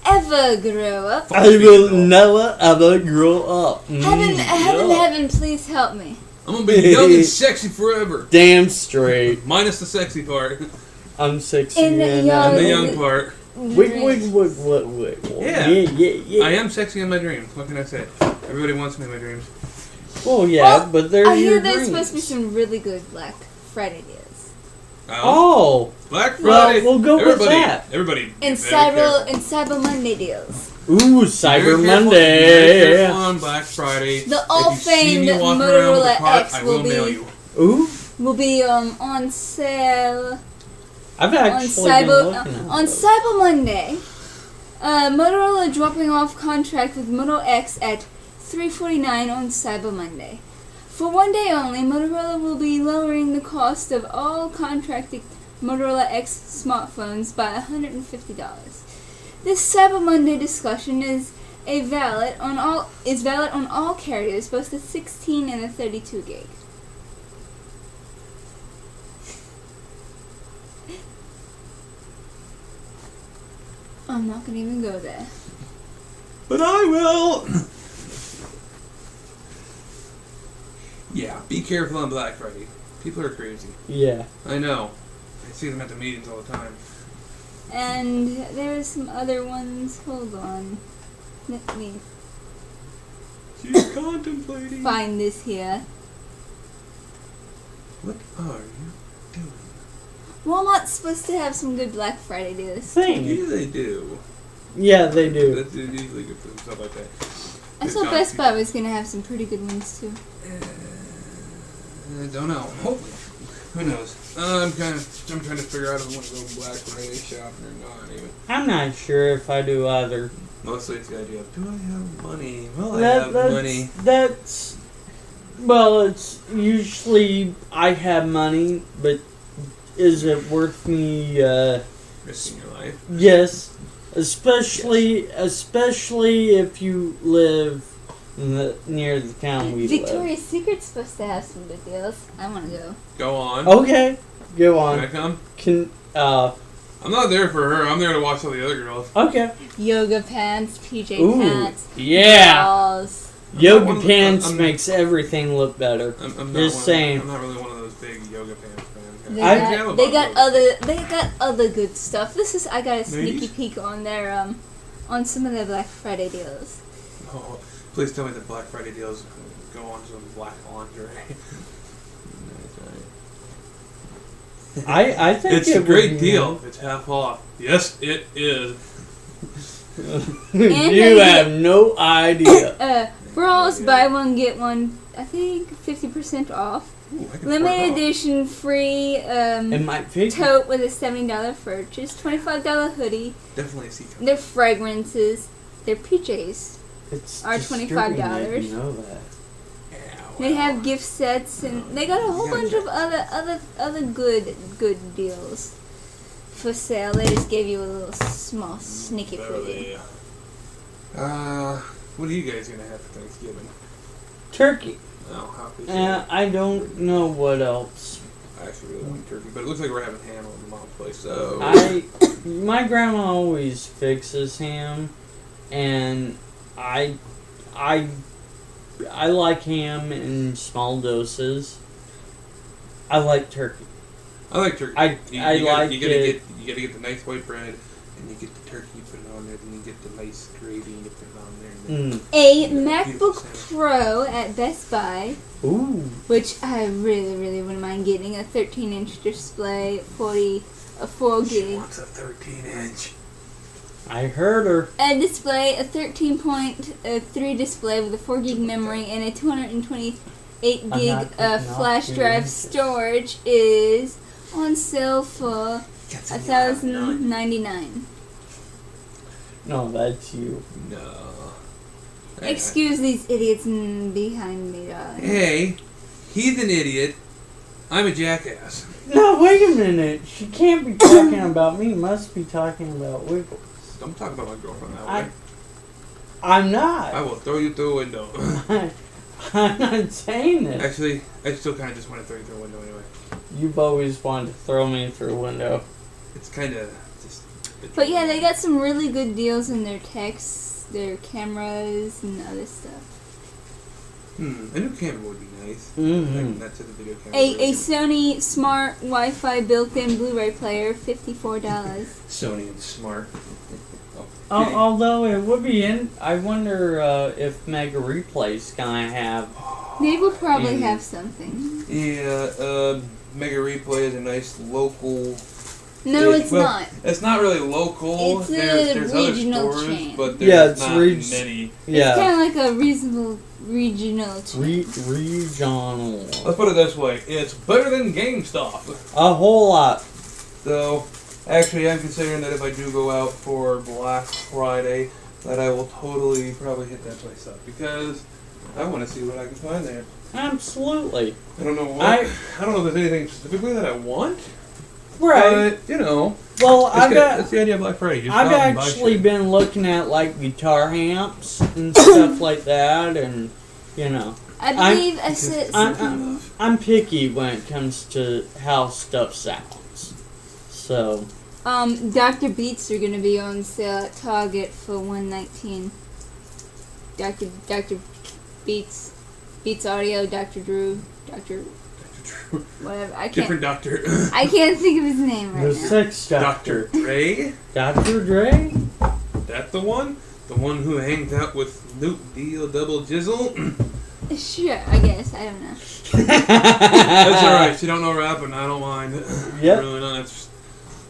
ever grow up. it! I will never ever grow up. Heaven, please help me. I'm gonna be young and sexy forever. Damn straight. Minus the sexy part. I'm sexy In the and young- And the young part. wait. Yeah. Yeah. I am sexy in my dreams. What can I say? Everybody wants me in my dreams. Well, yeah, Well, but they're I hear your there's dreams. supposed to be some really good Black Friday deals. Oh, Black well, Friday. we'll go with everybody, that. Everybody. And be very careful. Cyber Monday deals. Ooh, Be very Cyber careful- be Monday. Very careful on Black Friday. The If all you see famed me walking around with a Motorola pot, X I will will nail be you. Ooh, will be on sale I've actually been looking at on those. Cyber Monday. Motorola dropping off contract with Moto X at $349 on Cyber Monday. For one day only, Motorola will be lowering the cost of all contracted Motorola X smartphones by $150. This Cyber Monday discussion is valid on all carriers, both the 16 and the 32 gig. I'm not gonna even go there. But I will. Yeah, be careful on Black Friday. People are crazy. Yeah. I know. I see them at the meetings all the time. And there's some other ones. Hold on. Let me She's contemplating. find this here. What are you doing? Walmart's supposed to have some good Black Friday deals. Thing. Yeah, they do. Yeah, they do. That's usually good for stuff like that. I saw Best Buy was gonna have some pretty good ones too. I don't know. Hopefully. Who knows? I'm trying to figure out if I want to go Black Friday shopping or not. Even. I'm not sure if I do either. Mostly it's the idea of, do I have money? Well, I have money. Well, it's usually I have money, but is it worth me, Risking your life. yes. Especially if you live near the town we Victoria's Secret's supposed to have some good deals. I want to go. Go on. live. Okay, go Can I on. come? I'm not there for her. I'm there to watch all the other girls. Okay. Yoga pants, PJ Ooh, pants, yeah. balls. Yoga pants makes everything look better. I'm Just saying. I'm not really one of those big yoga pants fans. They got other good stuff. I got a sneaky peek on their on some of their Black Friday deals. Oh, please tell me the Black Friday deals go on some black lingerie. I think it's a great deal. It's half off. Yes, it is. You have no idea. Bras, buy one get one. I think 50% off. Ooh, Limited edition free it might fit. tote with a $70 purchase. $25 hoodie. Definitely a secret. Their fragrances. Their PJs It's are $25. You know that. They have gift sets and they got a whole bunch of other good deals for sale. They just gave you a little small sneaky preview. What are you guys gonna have for Thanksgiving? Turkey. Oh, how could you? I don't know what else. I actually really want turkey, but it looks like we're having ham at Mom's place. So My grandma always fixes ham, and I like ham in small doses. I like turkey. I like turkey. You gotta get the nice white bread, and you get the turkey, you put it on there, then you get the nice gravy, and you put it on there. And A MacBook Pro at Best Buy. Ooh. Which I really wouldn't mind getting. A 13-inch display, 4 gig. She wants a 13-inch. I heard her. A display, a 13.3 display with a 4 gig memory and a 228 gig flash drive storage is on sale for $1,099. No, that's you. No. Excuse these idiots behind me, darling. Hey, he's an idiot. I'm a jackass. No, wait a minute. She can't be talking about me. Must be talking about Wiggles. Don't talk about my girlfriend that way. I'm not. I will throw you through a window. I'm not saying it. Actually, I still kind of just want to throw you through a window anyway. You've always wanted to throw me through a window. It's kind of just... But yeah, they got some really good deals in their texts, their cameras, and other stuff. A new camera would be nice. Mm-hmm. That's the video camera. A Sony Smart Wi-Fi built-in Blu-ray player, $54. Sony and Smart. Although it would be I wonder if Mega Replay's gonna have. They will probably have something. Yeah, Mega Replay is a nice local. No, it's not. It's not really local. It's there's regional other stores, chain. but there's not many. Yeah. It's kind of like a reasonable regional chain. Regional. Let's put it this way: it's better than GameStop. A whole lot. So, actually, I'm considering that if I do go out for Black Friday, that I will totally probably hit that place up because I want to see what I can find there. Absolutely. I don't know what. I don't know if there's anything specifically that I want. Right. But, you know. Well, that's the idea of Black Friday. Just I've actually been looking at like guitar amps and stuff like that, and you know. I believe I said something. I'm picky when it comes to how stuff sounds. So. Dr. Beats are gonna be on sale at Target for $119. Dr. Beats Audio, Dr. Drew, whatever. I can't. Different doctor. I can't think of his name right The now. sex Dr. Dre? Dr. Dre? That the one? The one who hangs out with Luke Deal Double Jizzle? Sure, I guess. I don't know. That's alright. She don't know rap, and I don't mind. Yep. Really not.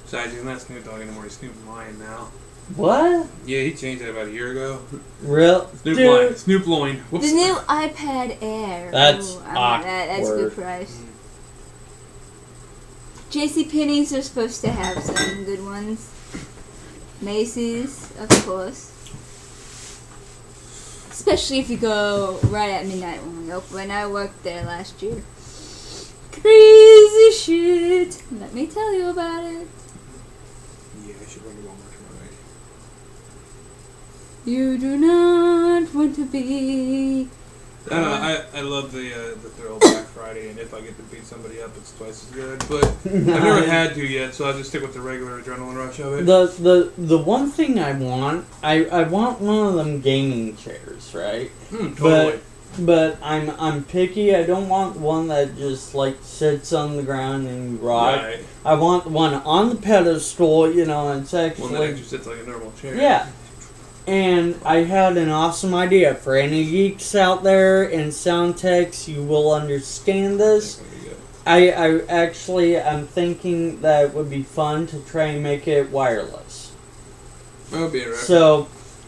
Besides, he's not Snoop Dogg anymore. He's Snoop Lion now. What? Yeah, he changed that about a year ago. Real? Snoop Lion. Snoop Loin. Whoops. The new iPad Air. That's I want that. That's a good price. JCPenney's are supposed to have some good ones. Macy's, of course. Especially if you go right at midnight when I worked there last year. Crazy shit. Let me tell you about it. Yeah, I should run to Walmart tomorrow night. You do not want to be I love the thrill of Black Friday, and if I get to beat somebody up, it's twice as good. But I've never had to yet, so I'll just stick with the regular adrenaline rush of it. The one thing I want one of them gaming chairs, right? Totally. But I'm picky. I don't want one that just like sits on the ground and you rock. Right. I want one on the pedestal, and it's actually One that actually sits like a normal chair. Yeah. And I had an awesome idea for any geeks out there and sound techs. You will understand this. I'm thinking that it would be fun to try and make it wireless. That would be interesting.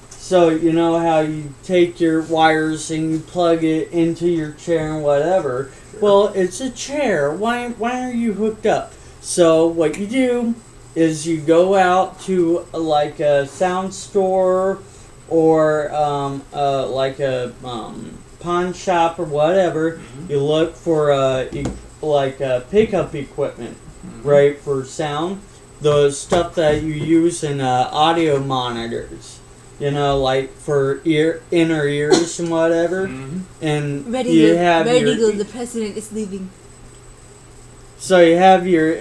So you know how you take your wires and you plug it into your chair and whatever. Sure. Well, it's a chair. Why are you hooked up? So what you do is you go out to like a sound store or like a pawn shop or whatever. Mm-hmm. You look for pickup equipment, right, for sound. The stuff that you use in audio monitors. Like for inner ears and whatever. Mm-hmm. And the president is leaving. So you have your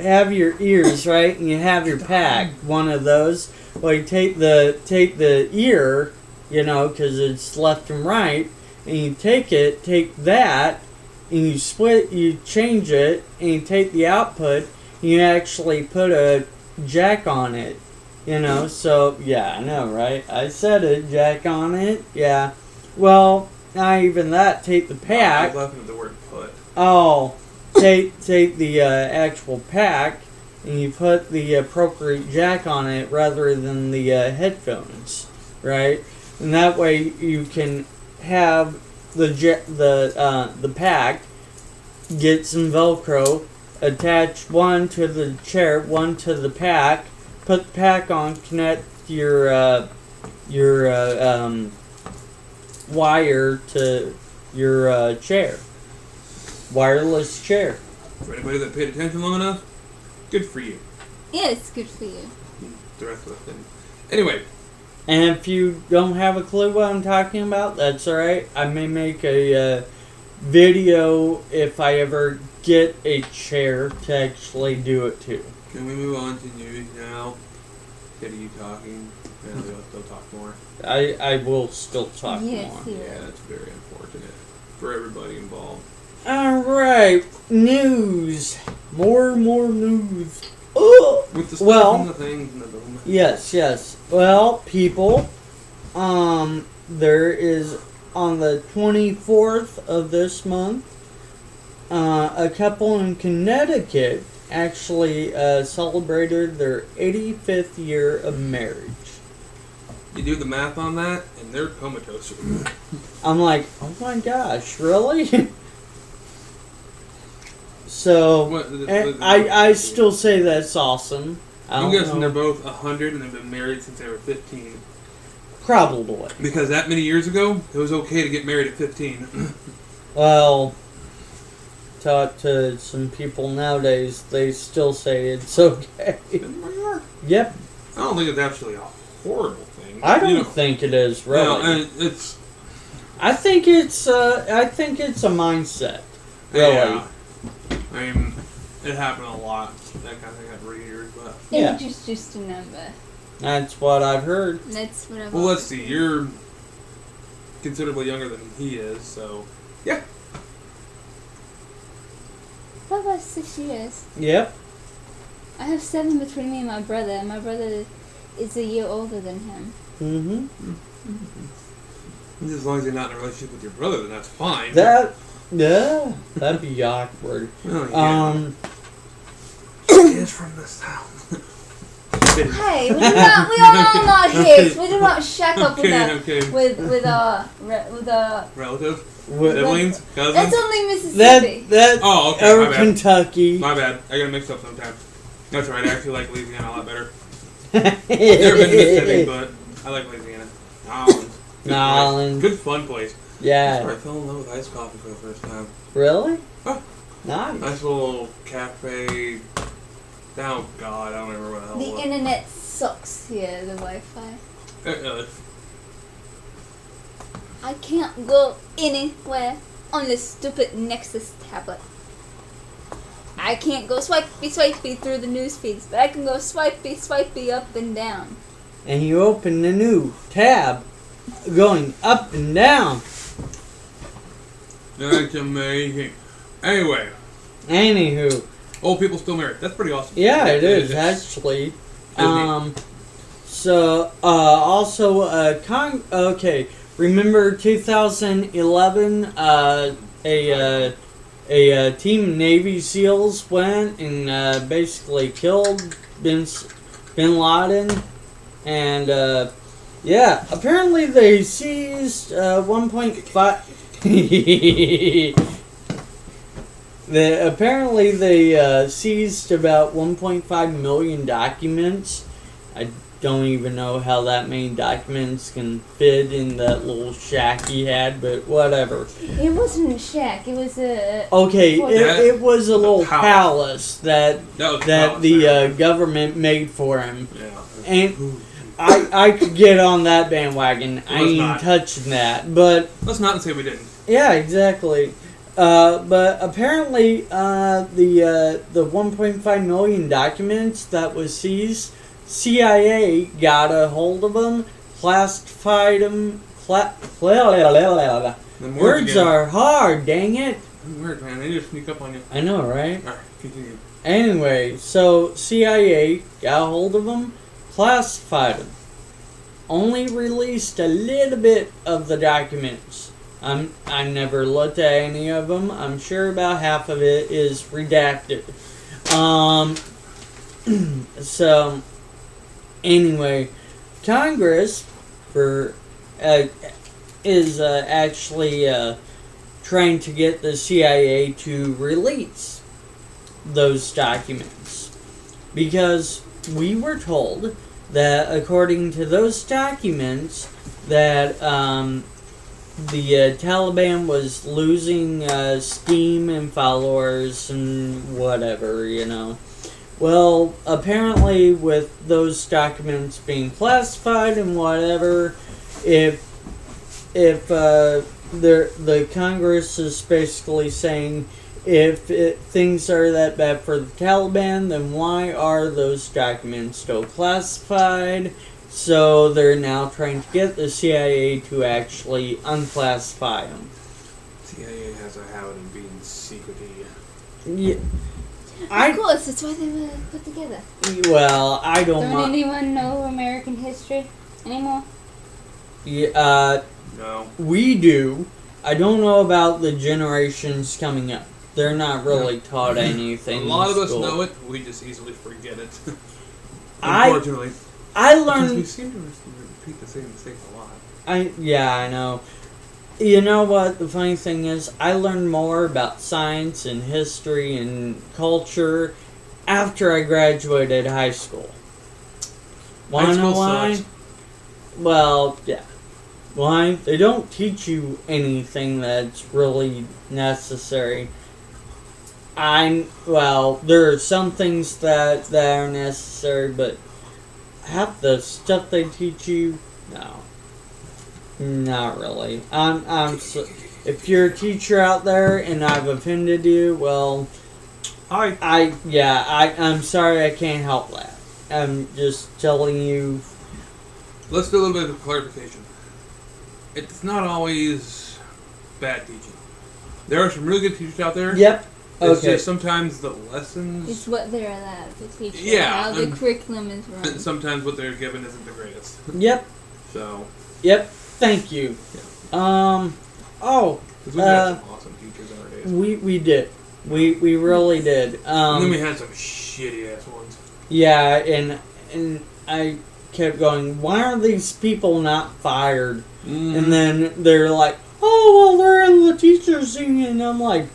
ears, right, and you have your pack, one of those. Well, you take the ear, because it's left and right, and you take that, and you change it, and you take the output, and you actually put a jack on it, So yeah, I know, right? I said it, jack on it, yeah. Well, not even that. Take the pack. I was laughing at the word put. Oh. Take the actual pack and you put the appropriate jack on it rather than the headphones, right? And that way you can have the pack, get some Velcro, attach one to the chair, one to the pack, put the pack on, connect your wire to your chair. Wireless chair. For anybody that paid attention long enough, good for you. Yeah, it's good for you. The rest of us didn't. Anyway. And if you don't have a clue what I'm talking about, that's alright. I may make a video if I ever get a chair to actually do it too. Can we move on to news now? Instead of you talking, and we'll still talk more. I will still talk more. Yeah, that's very unfortunate for everybody involved. Alright, news. More news. Oh! With the stuff and the things and the boom. Yes. Well, people, there is on the 24th of this month, a couple in Connecticut actually celebrated their 85th year of marriage. You do the math on that, and they're comatose. I'm like, oh my gosh, really? So, I still say that's awesome. I'm guessing they're both 100 and they've been married since they were 15. Probably. Because that many years ago, it was okay to get married at 15. Well, talk to some people nowadays, they still say it's okay. Yep. I don't think it's actually a horrible thing. I don't think it is, really. No, it's... I think it's a mindset, really. Yeah. I mean, it happened a lot. That kind of thing happened for years, but... Yeah. Age is just a number. That's what I've heard. That's what I've Well, let's see. You're considerably younger than he is, so... Yeah. About 6 years. Yep. I have 7 between me and my brother. My brother is a year older than him. As long as you're not in a relationship with your brother, then that's fine. Yeah, that'd be awkward. Oh, yeah. She is from the south. Hey, we are not his. We do not shack up with our relatives, siblings, cousins. That's only Mississippi. Oh, okay. Or My bad. Kentucky. My bad. I get mixed up sometimes. That's right. I actually like Louisiana a lot better. I've never been to Mississippi, but I like Louisiana. Islands. Good fun place. Yeah. That's where I fell in love with iced coffee for the first time. Really? Oh. Nice. Nice little cafe. Oh God, I don't remember what the hell it was. The internet sucks here. The Wi-Fi. I can't go anywhere on this stupid Nexus tablet. I can't go swipey through the news feeds, but I can go swipey up and down. And you open the new tab, going up and down. That's amazing. Anyway. Anywho. Old people still married. That's pretty awesome. Yeah, it is, actually. Also, okay, remember 2011, a team of Navy SEALs went and basically killed Bin Laden, and yeah, apparently they seized 1.5. Apparently they seized about 1.5 million documents. I don't even know how that many documents can fit in that little shack he had, but whatever. It wasn't a shack. It was a... Okay, it was a little palace that the government made for him. Yeah. And I could get on that bandwagon. I ain't touching that, but... Let's not say we didn't. Yeah, exactly. But apparently, the 1.5 million documents that was seized, CIA got a hold of them, classified them. Words are hard, dang it. Weird, man. They just sneak up on you. I know, right? Alright, continue. Anyway, so CIA got a hold of them, classified them. Only released a little bit of the documents. I never looked at any of them. I'm sure about half of it is redacted. So, anyway, Congress is actually trying to get the CIA to release those documents, because we were told that according to those documents that the Taliban was losing steam and followers and whatever, you know. Well, apparently with those documents being classified and whatever, if the Congress is basically saying if things are that bad for the Taliban, then why are those documents still classified? So they're now trying to get the CIA to actually unclassify them. CIA has a habit of being secretive. Yeah. Of course, that's why they were put together. Well, I don't Don't anyone know American history anymore? Yeah, no. We do. I don't know about the generations coming up. They're not really taught anything. A lot of us school. know it. We just easily forget it. Unfortunately. I learned. Because we seem to repeat the same mistakes a lot. I know. You know what? The funny thing is, I learned more about science and history and culture after I graduated high school. Wanna know why? Sucks. Well, yeah. Why? They don't teach you anything that's really necessary. There are some things that are necessary, but half the stuff they teach you, no. Not really. If you're a teacher out there and I've offended you, well, I'm sorry, I can't help that. I'm just telling you. Let's do a little bit of clarification. It's not always bad teaching. There are some really good teachers out there. Yep. It's Okay. just sometimes the lessons... It's what they're allowed to teach. Yeah. How the curriculum is run. And sometimes what they're given isn't the greatest. Yep. So... Yep. Thank you. Yeah. Because we had some awesome teachers in our days. We did. We really did. And then we had some shitty ass ones. Yeah, and I kept going, why are these people not fired? Mm-hmm. And then they're like, oh, well, they're in the teachers union. I'm like,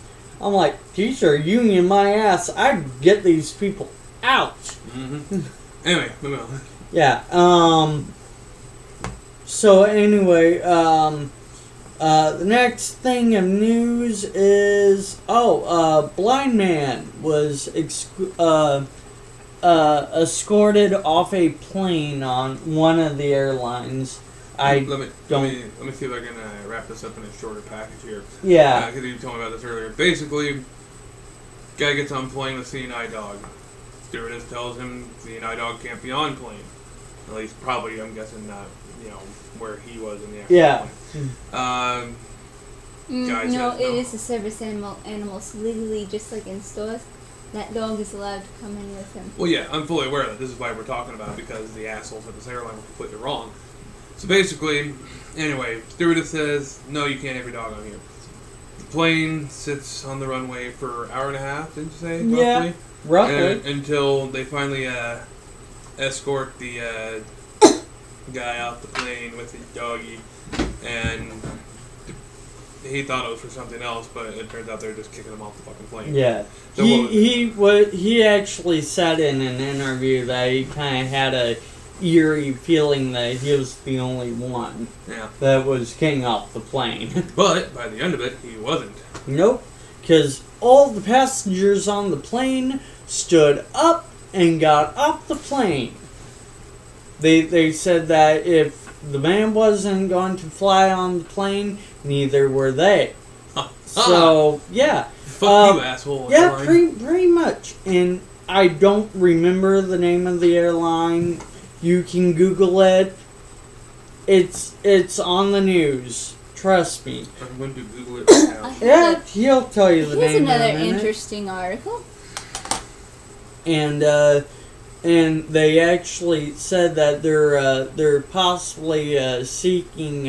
teacher union, my ass. I'd get these people out. Mm-hmm. Anyway, moving on. Yeah. So anyway, the next thing of news is blind man was escorted off a plane on one of the airlines. I let me see if I can wrap this up in a shorter package here. Yeah. Because you told me about this earlier. Basically, guy gets on plane with seeing eye dog. Stewardess tells him seeing eye dog can't be on plane. At least, probably, I'm guessing not, where he was in the actual plane. No, it is a service animal, so legally, just like in stores, that dog is allowed to come in with him. Well, yeah, I'm fully aware of that. This is why we're talking about it, because the assholes at this airline were completely wrong. So basically, anyway, stewardess says, no, you can't have your dog on here. The plane sits on the runway for an hour and a half, didn't you say? Yeah, roughly. Until they finally escort the guy off the plane with his doggy, and he thought it was for something else, but it turns out they're just kicking him off the fucking plane. Yeah. So he actually said in an interview that he kind of had a eerie feeling that he was the only one that was getting off the plane. But by the end of it, he wasn't. Nope. Because all the passengers on the plane stood up and got off the plane. They said that if the man wasn't going to fly on the plane, neither were they. So, yeah. Fuck you, asshole. Yeah, pretty much. And I don't remember the name of the airline. You can Google it. It's on the news. Trust me. I'm going to Google it right now. Yeah, he'll tell you the name. Here's another in a minute. interesting article. And they actually said that they're possibly seeking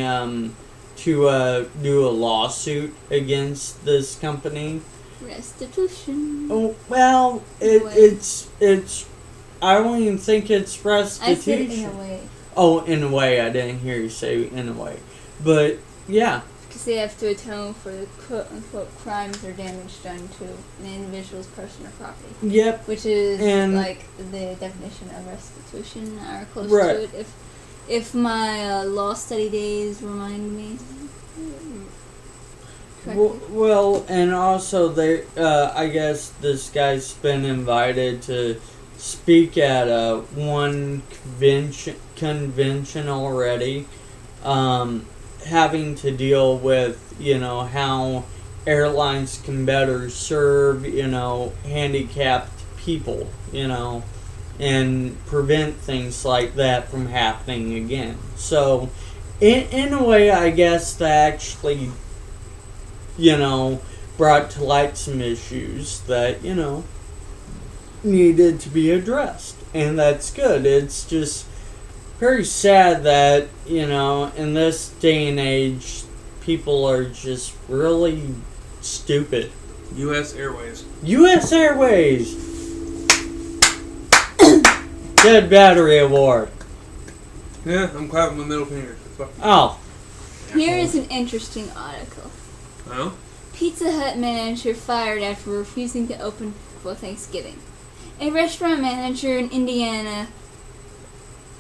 to do a lawsuit against this company. Restitution. Oh well, it's. I don't even think it's restitution. I said in a way. Oh, in a way. I didn't hear you say in a way, but yeah. Because they have to atone for the quote-unquote crimes or damage done to an individual's person or property. Yep. Which is like the definition of restitution or close to it. If my law study days remind me. Well, and also I guess this guy's been invited to speak at one convention already, having to deal with, how airlines can better serve, handicapped people, and prevent things like that from happening again. So, in a way, I guess that actually, brought to light some issues that, needed to be addressed. And that's good. It's just very sad that, in this day and age, people are just really stupid. U.S. Airways. U.S. Airways! Dead Battery Award. Yeah, I'm clapping my middle finger. Oh. Here is an interesting article. Oh? Pizza Hut manager fired after refusing to open for Thanksgiving. A restaurant manager in Indiana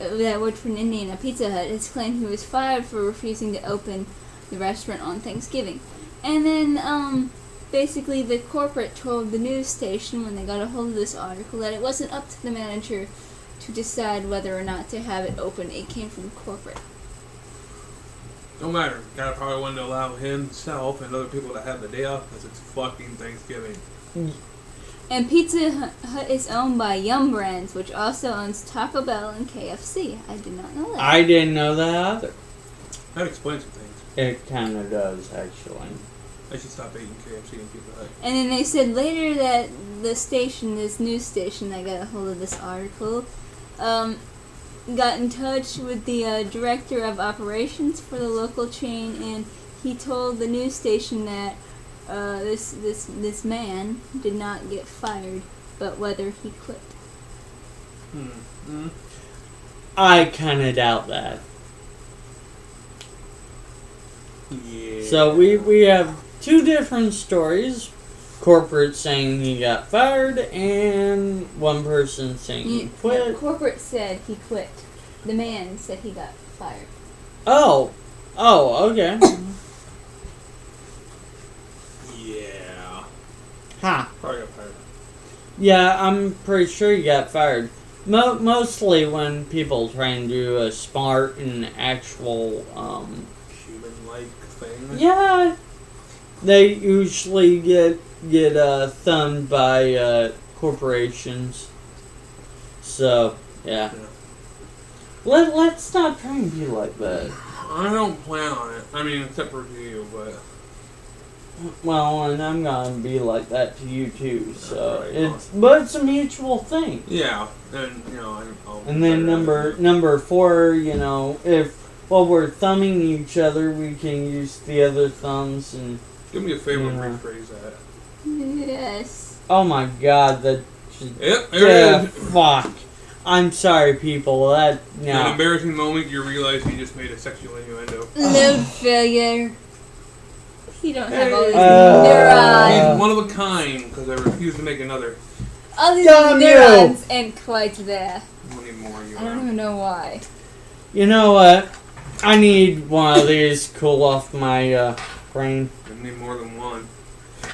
that worked for an Indiana Pizza Hut has claimed he was fired for refusing to open the restaurant on Thanksgiving. And then, basically the corporate told the news station when they got a hold of this article that it wasn't up to the manager to decide whether or not to have it open. It came from corporate. Don't matter. Guy probably wanted to allow himself and other people to have the day off because it's fucking Thanksgiving. And Pizza Hut is owned by Yum Brands, which also owns Taco Bell and KFC. I did not know that. I didn't know that either. That explains some things. It kind of does, actually. I should stop eating KFC and Pizza Hut. And then they said later that the station, this news station that got a hold of this article, got in touch with the director of operations for the local chain, and he told the news station that this man did not get fired, but whether he quit. I kind of doubt that. Yeah. So we have two different stories. Corporate saying he got fired, and one person saying he quit. No, corporate said he quit. The man said he got fired. Oh, okay. Yeah. Ha. Probably got fired. Yeah, I'm pretty sure he got fired. Mostly when people try and do a smart and actual, human-like thing. yeah, they usually get thumbed by corporations. So yeah. Let's not try and be like that. I don't plan on it. I mean, except for you, but. Well, and I'm gonna be like that to you too. So Right. but it's a mutual thing. Yeah, and I'll And then number 4, if while we're thumbing each other, we can use the other thumbs and. Do me a favor and Yeah. rephrase that. Yes. Oh my God, that. Yep, there it is. Fuck. I'm sorry, people. That An no. embarrassing moment, you realize you just made a sexual innuendo. No failure. You don't have all these He's neurons. one of a kind, because I refuse to make another. All these Damn you. neurons and quite there. How many more you I don't have? even know why. You know what? I need one of these to cool off my brain. I need more than one.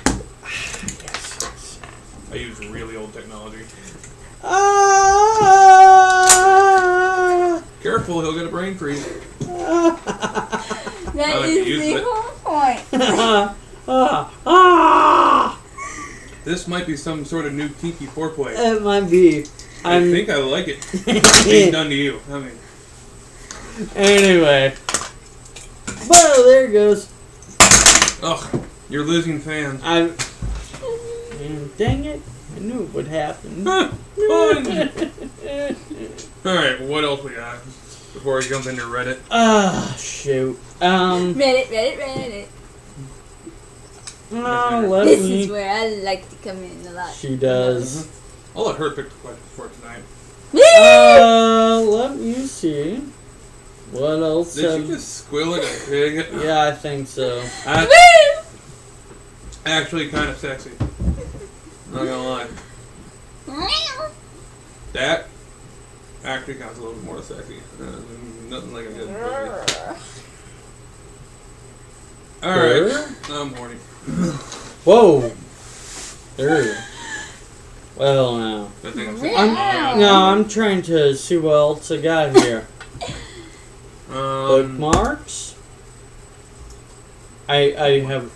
Yes. I use really old technology. Careful, he'll get a brain freeze. That is use the it. whole point. This might be some sort of new kinky foreplay. It might be. I think I like it. Being done to you. I mean, Anyway. Well, there it goes. ugh, you're losing fans. Man, dang it. I knew it would happen. Alright, what else we got? Before we jump into Reddit. Shoot. Reddit. No, let This me. is where I like to come in a lot. She does. I'll let her pick the questions for tonight. Let me see. What else? Did she just squeal like a pig? Yeah, I think so. That's actually kind of sexy. Not gonna lie. That actually counts a little bit more sexy. Nothing like a good movie. Alright, I'm horny. Whoa. There. Well, now. I think I'm I'm trying to see what else I got here. Bookmarks. I have.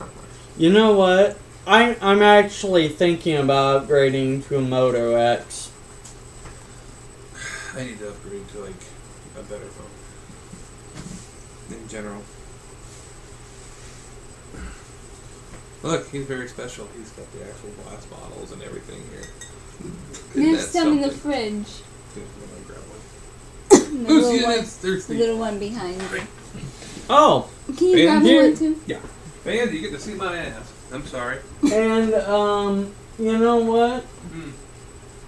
You know what? I'm actually thinking about upgrading to a Moto X. I need to upgrade to like a better phone. In general. Look, he's very special. He's got the actual glass bottles and everything here. There's That's some in the something. fridge. Dude, I'm gonna grab one. The Who's little the one, that's thirsty? the little one behind you. Oh, Can you grab Here. one too? Fans, you get to see my ass. I'm sorry. and you know what?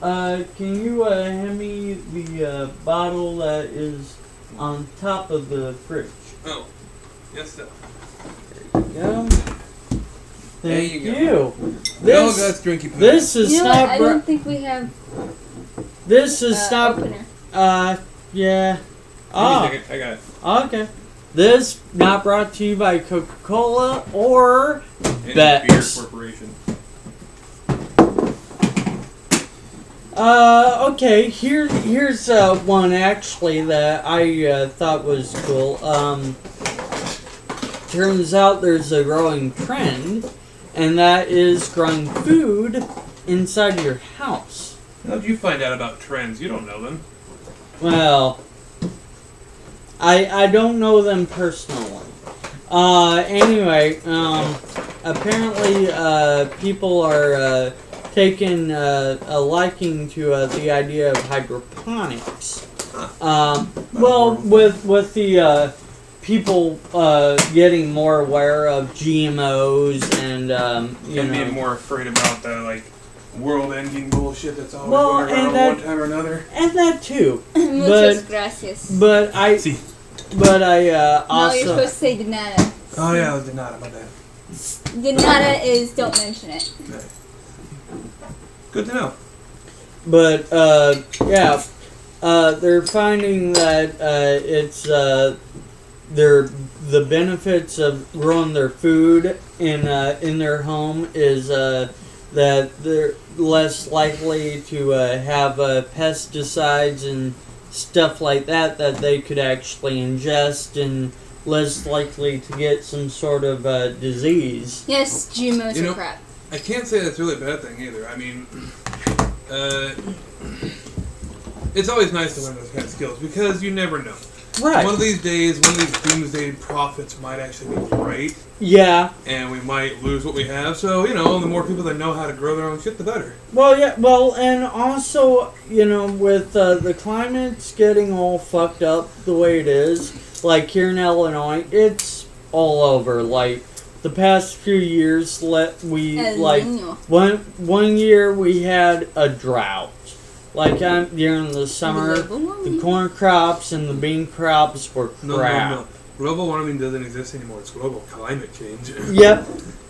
Mm. Can you hand me the bottle that is on top of the fridge? Oh, yes, sir. Yeah. There Thank you go. you. We all This got drinky pants. this is You know what? not. I don't think we have This is not. opener. Yeah. Give me a Oh, second. I got it. okay. This not brought to you by Coca-Cola or Any Bex. beer corporation. Okay. Here's one actually that I thought was cool. Turns out there's a growing trend, and that is growing food inside your house. How'd you find out about trends? You don't know them. Well, I don't know them personally. Anyway, apparently people are taking a liking to the idea of hydroponics. Well, with the people getting more aware of GMOs and being more afraid about the world-ending bullshit that's always Well, going around and that- one time or another. and that too. Muchas gracias. But I See. But I No, you're also. supposed to say de nada. Oh yeah, I did not. My bad. De nada is don't mention it. Good to know. But yeah, they're finding that it's the benefits of growing their food in their home is that they're less likely to have pesticides and stuff like that they could actually ingest, and less likely to get some sort of disease. Yes, GMOs are crap. I can't say that's really a bad thing either. I mean, it's always nice to learn those kind of skills because you never know. Right. One of these days, one of these doomsday prophets might actually be right. Yeah. And we might lose what we have. So, the more people that know how to grow their own shit, the better. Well, yeah. Well, and also, with the climate's getting all fucked up the way it is, like here in Illinois, it's all over. Like, the past few years, one year we had a drought. Like during the summer, the corn crops and the bean crops were crap. No. Global warming doesn't exist anymore. It's global climate change. Yep.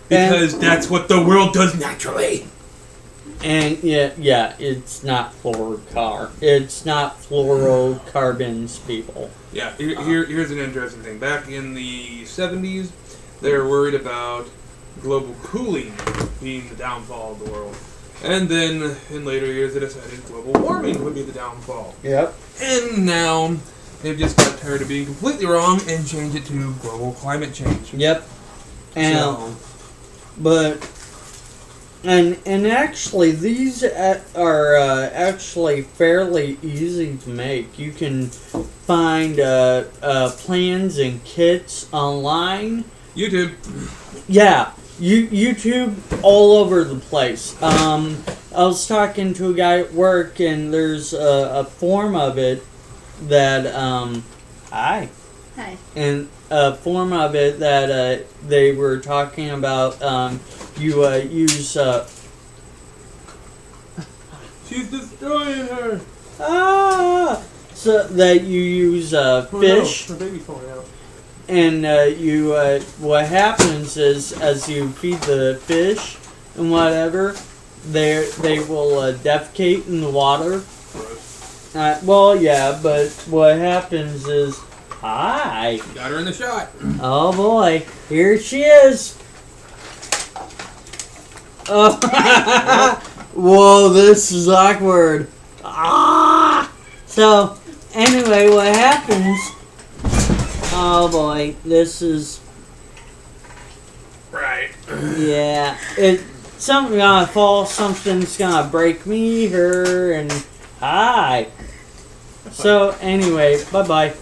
Because that's what the world does naturally. And yeah, it's not it's not fluorocarbons, people. Yeah, here's an interesting thing. Back in the 70s, they were worried about global cooling being the downfall of the world. And then, in later years, they decided global warming would be the downfall. Yep. And now, they've just got tired of being completely wrong and changed it to global climate change. Yep. And, and actually, these are actually fairly easy to make. You can find plans and kits online. YouTube. Yeah. YouTube all over the place. I was talking to a guy at work, and there's a form of it that hi, and a form of it that they were talking about. You use she's destroying her. So that you use fish. No, her baby's falling out. And what happens is, as you feed the fish and whatever, they will defecate in the water. Well, yeah, but what happens is, hi. Got her in the shot. Oh boy, here she is. Oh, whoa, this is awkward. So, anyway, what happens? Oh boy, this is... Right. Yeah, something's gonna fall, something's gonna break me, her, and hi. So, anyway, bye-bye.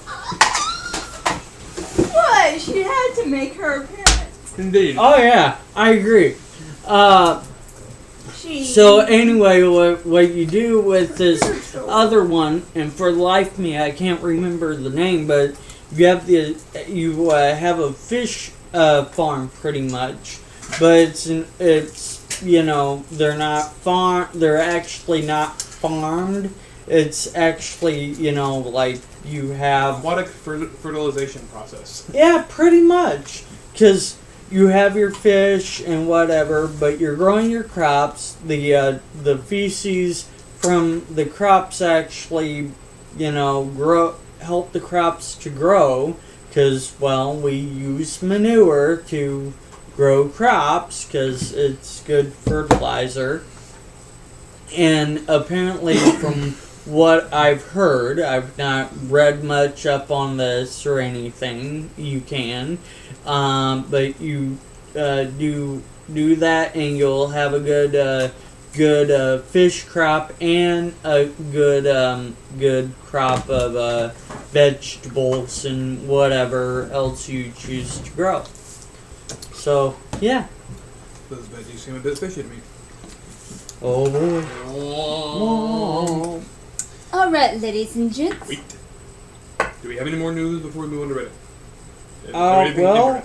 What? She had to make her appearance. Indeed. Oh yeah, I agree. So anyway, what you do with this other one, and for the life of me, I can't remember the name, but you have have a fish farm pretty much, but it's they're actually not farmed. It's actually like you have aquatic fertilization process. Yeah, pretty much, because you have your fish and whatever, but you're growing your crops. The feces from the crops actually, help the crops to grow, because, well, we use manure to grow crops, because it's good fertilizer. And apparently, from what I've heard, I've not read much up on this or anything, you can, but you do that, and you'll have a good fish crop and a good crop of vegetables and whatever else you choose to grow. So yeah. Those veggies seem a bit fishy to me. Oh boy. Oh. Alright, ladies and gents. Wait. Do we have any more news before we move on to Reddit? Well,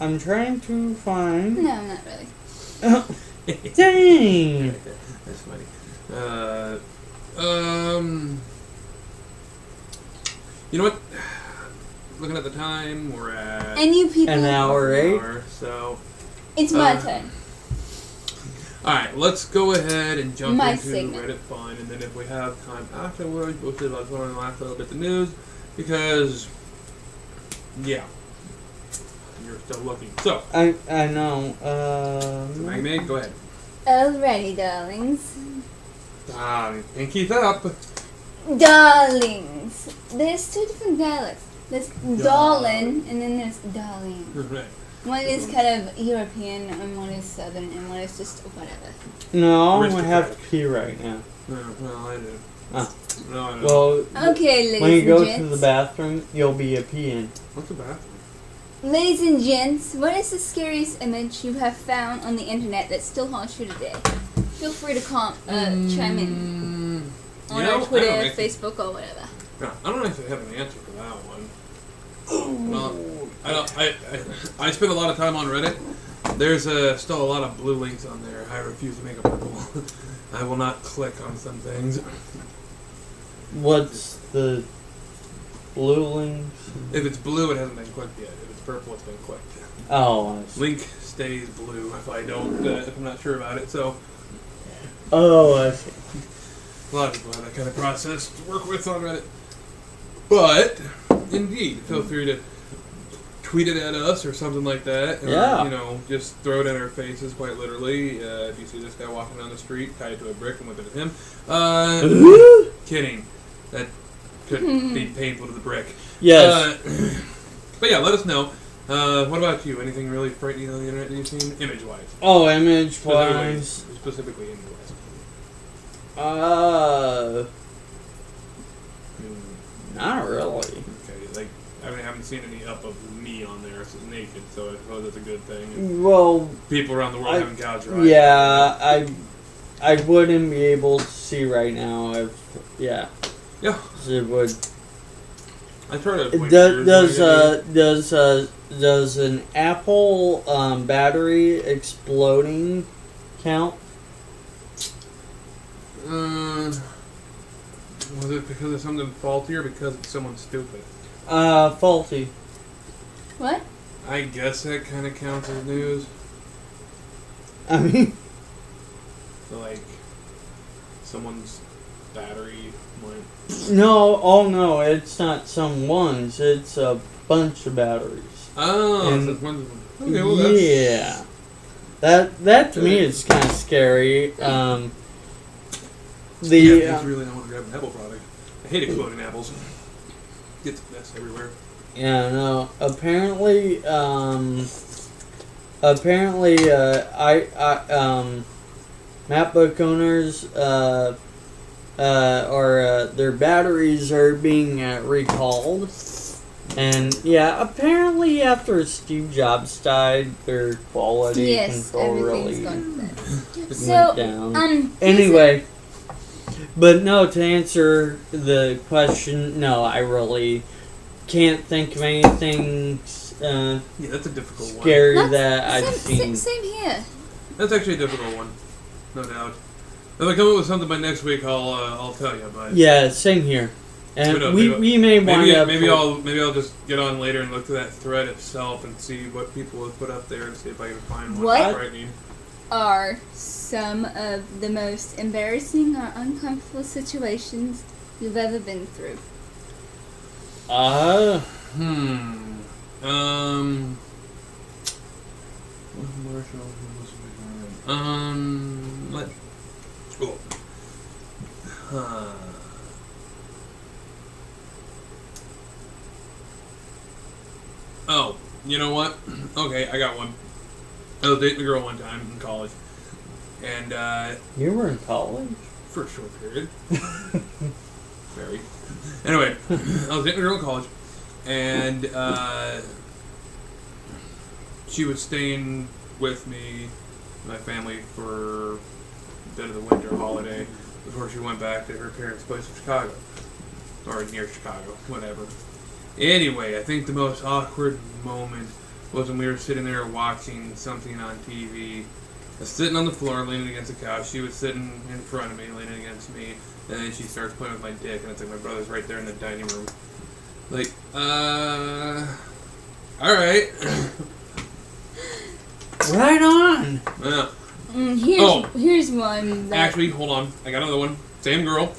I'm trying to find. No, not really. Dang. That's funny. You know what? Looking at the time, we're at And you people. An hour 8. So It's my turn. Alright, let's go ahead and jump My into segment. Reddit Fun, and then if we have time afterwards, we'll see about going the last little bit of news, because, yeah, you're still looking. So, I know. Magmate, go ahead. Alrighty, darlings. Pinkies up. Darlings. There's two different dialects. There's darling, and then there's darling. Right. One is kind of European, and one is Southern, and one is just whatever. No, I'm gonna have to pee right now. Well, I do. Oh. No, I don't. Well, Okay, ladies when you go and gents. to the bathroom, you'll be a peeing. What's the bathroom? Ladies and gents, what is the scariest image you have found on the internet that still haunts you today? Feel free to chime in on our Twitter, Facebook, or whatever. No, I don't actually have an answer for that one. Well, I spend a lot of time on Reddit. There's still a lot of blue links on there. I refuse to make a purple. I will not click on some things. What's the blue links? If it's blue, it hasn't been clicked yet. If it's purple, it's been clicked. Oh, I see. Link stays blue if I don't, if I'm not sure about it. So Oh, I see. a lot of people have that kind of process to work with on Reddit. But indeed, feel free to tweet it at us or something like that. Or, Yeah. you know, just throw it in our faces, quite literally. If you see this guy walking down the street, tie it to a brick and whip it at him. Kidding. That could be painful to the brick. Yes. But yeah, let us know. What about you? Anything really frightening on the internet that you've seen? Image-wise. Oh, image-wise. Specifically image-wise. Not really. Okay, like, I haven't seen any up of me on there naked, so I suppose that's a good thing. Well, People around the world haven't gouged right. yeah, I wouldn't be able to see right now if, yeah. Yeah. It would. I try to. Does an Apple battery exploding count? Was it because of something faulty or because it's someone stupid? Faulty. What? I guess that kind of counts as news. I mean, So, like, someone's battery went. no, it's not someone's. It's a bunch of batteries. Oh, And so it's one. Okay, well, that's. yeah, that to me is kind of scary. Yeah, because you really don't want to grab an Apple product. I hate exploding apples. Gets mess everywhere. Yeah, no. Apparently, MacBook owners, their batteries are being recalled, and yeah, apparently after Steve Jobs died, their quality control really went down. Anyway. But no, to answer the question, no, I really can't think of anything Yeah, that's a difficult one. scary that I've seen. Same here. That's actually a difficult one, no doubt. If I come up with something by next week, I'll tell you. But Yeah, same here. And no, we may wind up. maybe I'll just get on later and look to that thread itself and see what people have put up there and see if I can find one What? frightening. Are some of the most embarrassing or uncomfortable situations you've ever been through? Oh, you know what? Okay, I got one. I was dating a girl one time in college, and You were in college? for a short period. Very. Anyway, I was dating a girl in college, and she was staying with me, my family, for the end of the winter holiday before she went back to her parents' place in Chicago, or near Chicago, whatever. Anyway, I think the most awkward moment was when we were sitting there watching something on TV. I was sitting on the floor, leaning against the couch. She was sitting in front of me, leaning against me. And then she starts playing with my dick, and it's like my brother's right there in the dining room. Like, alright. Right on! Yeah. Here's one. Actually, hold on. I got another one. Same girl.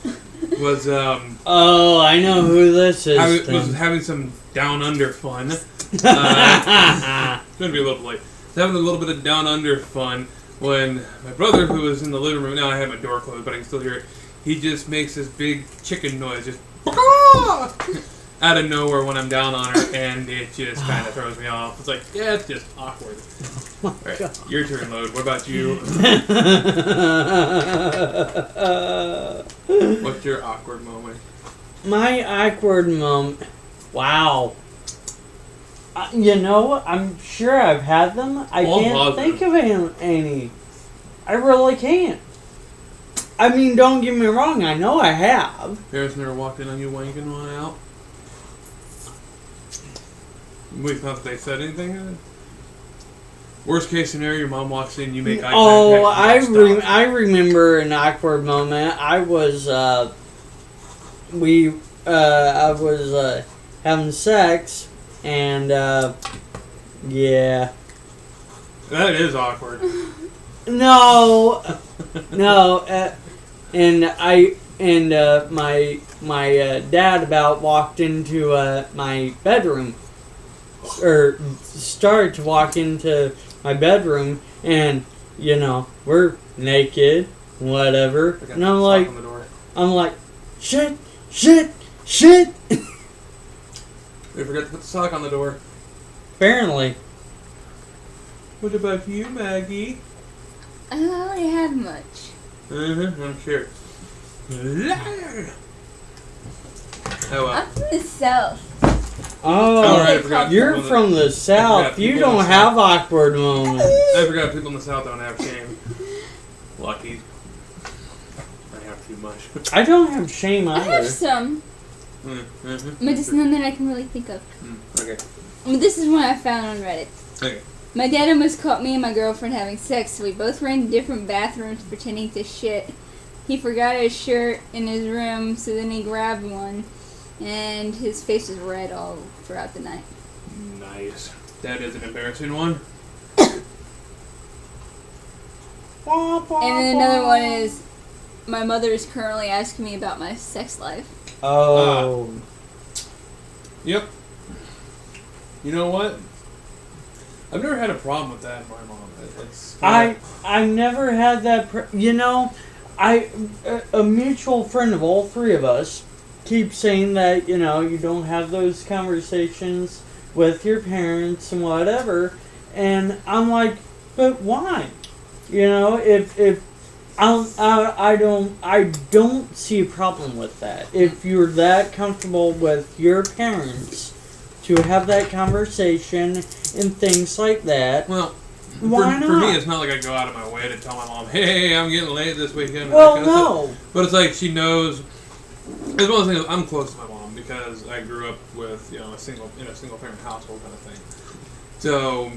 Was, Oh, I know who this is. was having some down under fun. It's gonna be a little late. Having a little bit of down under fun when my brother, who was in the living room, now I have my door closed, but I can still hear it, he just makes this big chicken noise, just out of nowhere when I'm down on her, and it just kind of throws me off. It's like, yeah, it's just awkward. Oh All right, your turn, Load. What about you? What's your awkward moment? My awkward moment. Wow. You know, I'm sure I've had them. I can't think of any. I really can't. I mean, don't get me wrong. I know I have. Parents never walked in on you wanking one out? Wait, not that they said anything? Worst case scenario, your mom walks in, you make eye contact. Oh, I remember an awkward moment. I was having sex, and yeah. That is awkward. No, and my dad about walked into my bedroom, or started to walk into my bedroom, and we're naked, whatever, and I'm like, shit. We forgot to put the sock on the door. Apparently. What about you, Maggie? I don't really have much. I'm sure. Oh, well. I'm from the South. Oh, right, I forgot you're from the South. You don't have awkward moments. I forgot people in the South don't have shame. Lucky. I have too much. I don't have shame I either. have some, but just none that I can really think of. Okay. I mean, this is one I found on Reddit. Okay. My dad almost caught me and my girlfriend having sex, so we both were in different bathrooms pretending to shit. He forgot his shirt in his room, so then he grabbed one, and his face was red all throughout the night. Nice. That is an embarrassing one. And then another one is, my mother is currently asking me about my sex life. Oh. Yep. You know what? I've never had a problem with that in my mom. I never had that. A mutual friend of all three of us keeps saying that you don't have those conversations with your parents and whatever, and I'm like, but why? If I don't see a problem with that. If you're that comfortable with your parents to have that conversation and things like that, well, why for not? me, it's not like I go out of my way to tell my mom, hey, I'm getting late this weekend. Well, no. But it's like she knows. It's one of the things. I'm close to my mom because I grew up with a single parent household kind of thing. So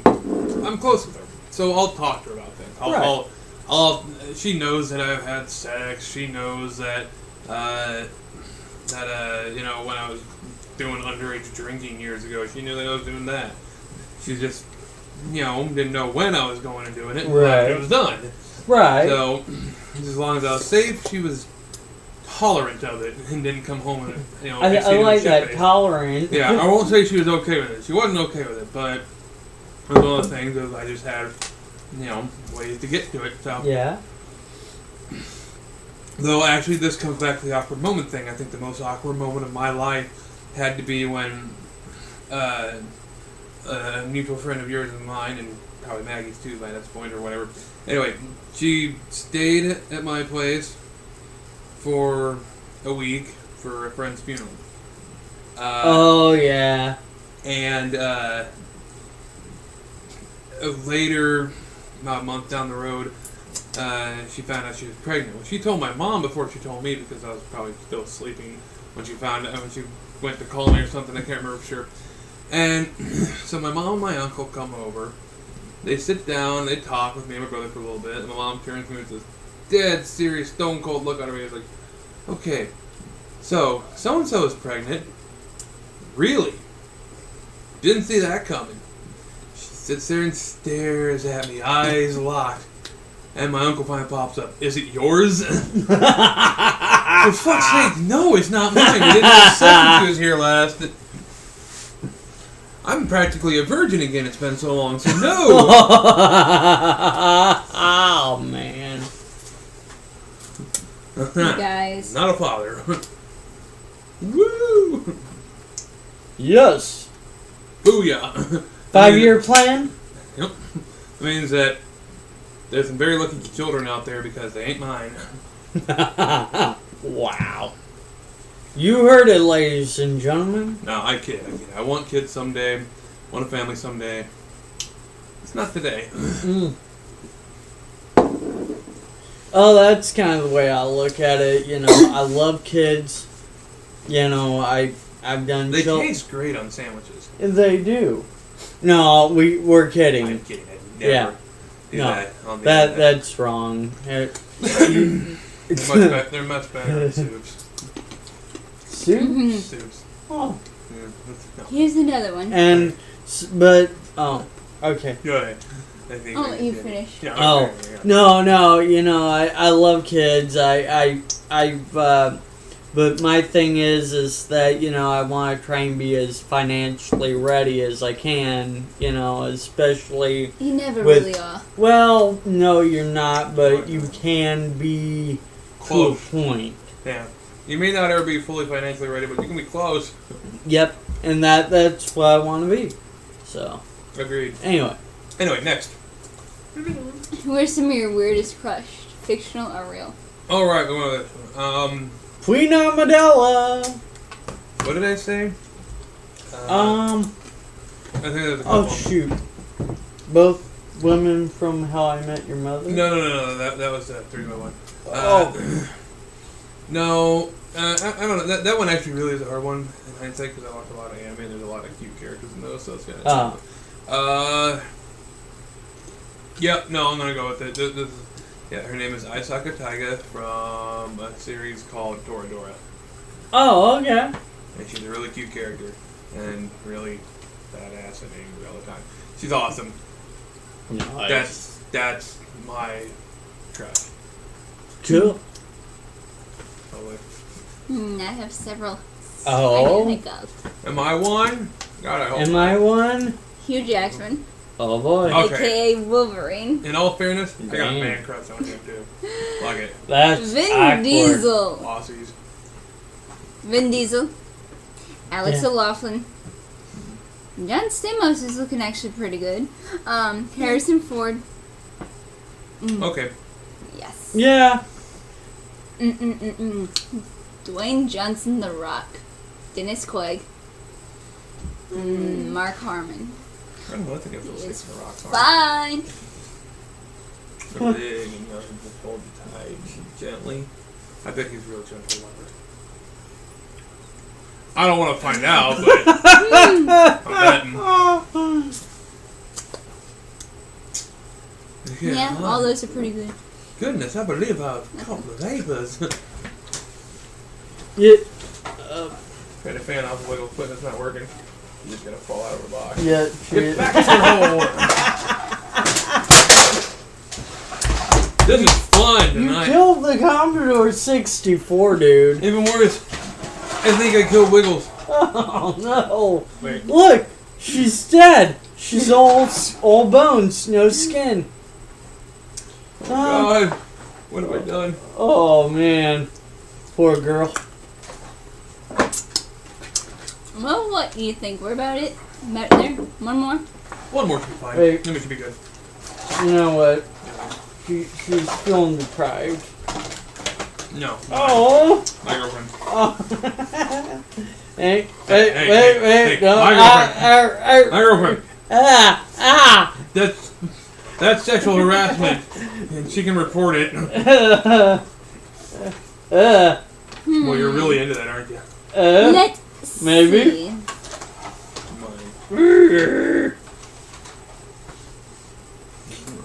I'm close with her. So I'll talk to her about things. She knows that I've had sex. She knows that when I was doing underage drinking years ago, she knew that I was doing that. She just didn't know when I was going and doing it. Right. It was done. Right. So as long as I was safe, she was tolerant of it and didn't come home and I like that, tolerant. Yeah, I won't say she was okay with it. She wasn't okay with it, but it was one of the things that I just had ways to get to it. So yeah. Though actually, this comes back to the awkward moment thing. I think the most awkward moment of my life had to be when a mutual friend of yours and mine, and probably Maggie's too by that point or whatever. Anyway, she stayed at my place for a week for a friend's funeral. Oh yeah. And later, about a month down the road, she found out she was pregnant. Well, she told my mom before she told me because I was probably still sleeping when she found out, when she went to call me or something. I can't remember for sure. And so my mom and my uncle come over. They sit down, they talk with me and my brother for a little bit. And my mom turns to me with this dead serious, stone cold look at me. It's like, okay, so so-and-so is pregnant. Really? Didn't see that coming. She sits there and stares at me, eyes locked. And my uncle finally pops up. Is it yours? For fuck's sake, no, it's not mine. It didn't have sex when she was here last. I'm practically a virgin again. It's been so long, so no. Oh man. You guys. Not a father. Woo! Yes. Booyah! 5-year plan? Yep. It means that there's some very lucky children out there because they ain't mine. Wow. You heard it, ladies and gentlemen. No, I kid. I want kids someday. Want a family someday. It's not today. Mm. Oh, that's kind of the way I look at it. You know, I love kids. You know, I've done. They taste great on sandwiches. They do. No, we're kidding. I'm kidding. I never do that on the internet. That's wrong. They're much better in soups. Soup? Mhm. Soups. Oh. Yeah, no. Here's another one. And okay. Go ahead. I think I'll let you finish. Yeah, Oh, okay, yeah. no, you know, I love kids. But my thing is that, you know, I want to try and be as financially ready as I can, you know, especially You never with- really are. well, no, you're not, but you can be Close. to a point. Yeah. You may not ever be fully financially ready, but you can be close. Yep, and that's what I want to be. So, Agreed. anyway. Anyway, next. Where's some of your weirdest crush? Fictional or real? All right. We want to. Queen Amidala. What did I say? Um. I think there's a couple. Oh shoot! Both women from How I Met Your Mother. No. That was 3 by 1. No. I don't know. That one actually really is a hard one in hindsight because I watch a lot of anime and there's a lot of cute characters in those, so it's kind of. Yep. No, I'm gonna go with it. This is, yeah, her name is Aisaka Taiga from a series called Toradora. Oh, okay. And she's a really cute character and really badass and angry all the time. She's awesome. Nice. That's my crush. Cool. Probably. I have several. Oh. I can think of. Am I one? God, I hope. Am I one? Hugh Jackman, Oh boy. Okay. aka Wolverine. In all fairness, I got a Dang. man crush on him too. Like it. That's Vin awkward. Diesel. Aussies. Vin Diesel. Alex Yeah. O'Loughlin. John Stamos is looking actually pretty good. Harrison Ford. Okay. Yes. Yeah. Dwayne Johnson, The Rock. Dennis Quaid. Mark Harmon. I don't know what to give those He six is for rocks are. Fine. They're big and you know, just hold you tight gently. I bet he's real gentle lover. I don't want to find out, but I'm betting. Yeah, all those are pretty good. Goodness, I believe I've caught the vapors. Yeah. Trying to fan off the wiggle foot, it's not working. You're just gonna fall out of the box. Yeah. Get Shit. back to the hole. This is fun You tonight. killed the Commodore 64, dude. Even worse, I think I killed Wiggles. Oh no! Wait. Look, she's dead. She's all bones, no skin. God, what have I done? Oh man, poor girl. Well, what do you think? We're about it? About there? One more? One more should be fine. Wait. Then we should be good. You know what? She's feeling deprived. No. Oh. My girlfriend. Oh. Hey, Hey, wait, no. my girlfriend. My girlfriend. That's sexual harassment, and she can report it. Well, you're really into that, aren't you? Let's maybe. see.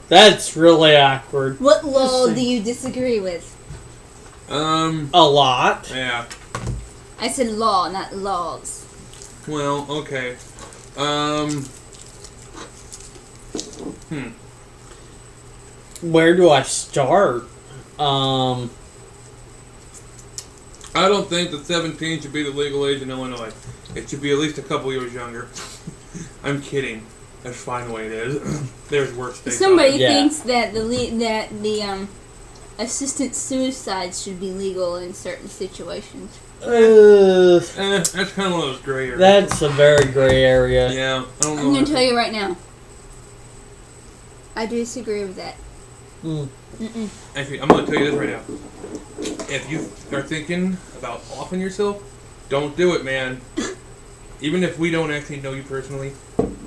That's really awkward. What law do you disagree with? A lot. Yeah. I said law, not laws. Well, okay. Where do I start? I don't think that 17 should be the legal age in Illinois. It should be at least a couple years younger. I'm kidding. That's fine the way it is. There's worse things. Somebody thinks that the assisted suicide should be legal in certain situations. That's kind of one of those gray areas. That's a very gray area. Yeah, I don't know. I'm going to tell you right now. I disagree with that. Actually, I'm going to tell you this right now. If you are thinking about offing yourself, don't do it, man. Even if we don't actually know you personally,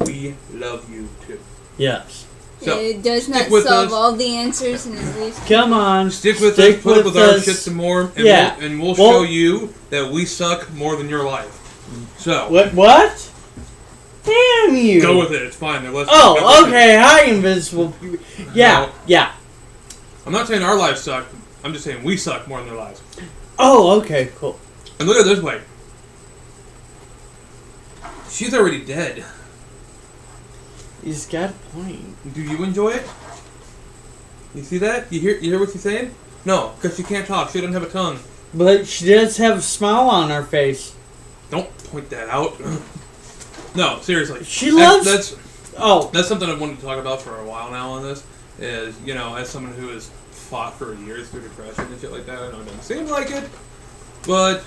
we love you too. Yes. So, it does not solve all the answers, and at least come on, stick with us. Put up with our shit some more, and we'll show you that we suck more than your life. So what? Damn you! Go with it. It's fine. Oh, okay. Hi, invisible. Yeah, no, yeah. I'm not saying our lives suck. I'm just saying we suck more than their lives. Oh, okay, cool. And look at it this way. She's already dead. He's got a point. Do you enjoy it? You see that? You hear what she's saying? No, because she can't talk. She doesn't have a tongue. But she does have a smile on her face. Don't point that out. No, seriously. She loves... That's something I've wanted to talk about for a while now on this. Is, as someone who has fought for years through depression and shit like that, I know it doesn't seem like it, but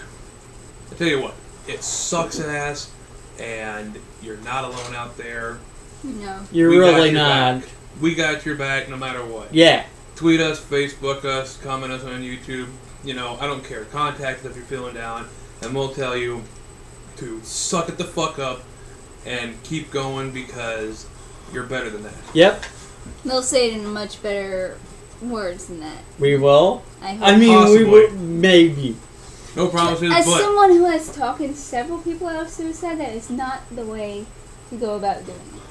I tell you what, it sucks ass, and you're not alone out there. No. You're really not. We got your back no matter what. Yeah. Tweet us, Facebook us, comment us on YouTube. I don't care. Contact us if you're feeling down, and we'll tell you to suck it the fuck up and keep going because you're better than that. Yep. They'll say it in much better words than that. We will? I mean, possibly. we will, maybe. No promises, As but... someone who has talked to several people out of suicide, that is not the way to go about doing it.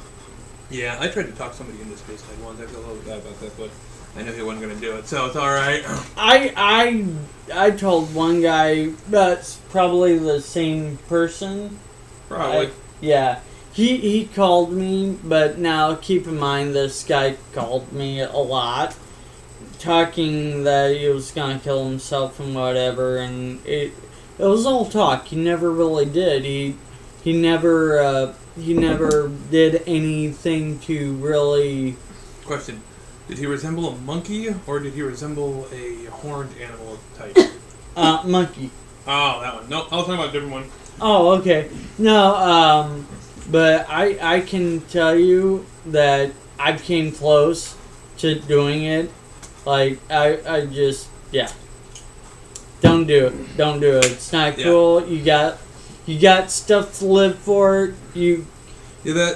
Yeah, I tried to talk somebody into suicide once. I feel a little bad about that, but I knew he wasn't going to do it, so it's alright. I told one guy, that's probably the same person. Probably. Yeah. He called me, but now keep in mind this guy called me a lot, talking that he was going to kill himself and whatever, and it was all talk. He never really did. He never did anything to really... Question. Did he resemble a monkey, or did he resemble a horned animal type? Monkey. Oh, that one. No, I was talking about a different one. Oh, okay. No, but I can tell you that I came close to doing it. Like, I just, yeah. Don't do it. Don't do it. It's not cool. You got stuff to live for. Yeah,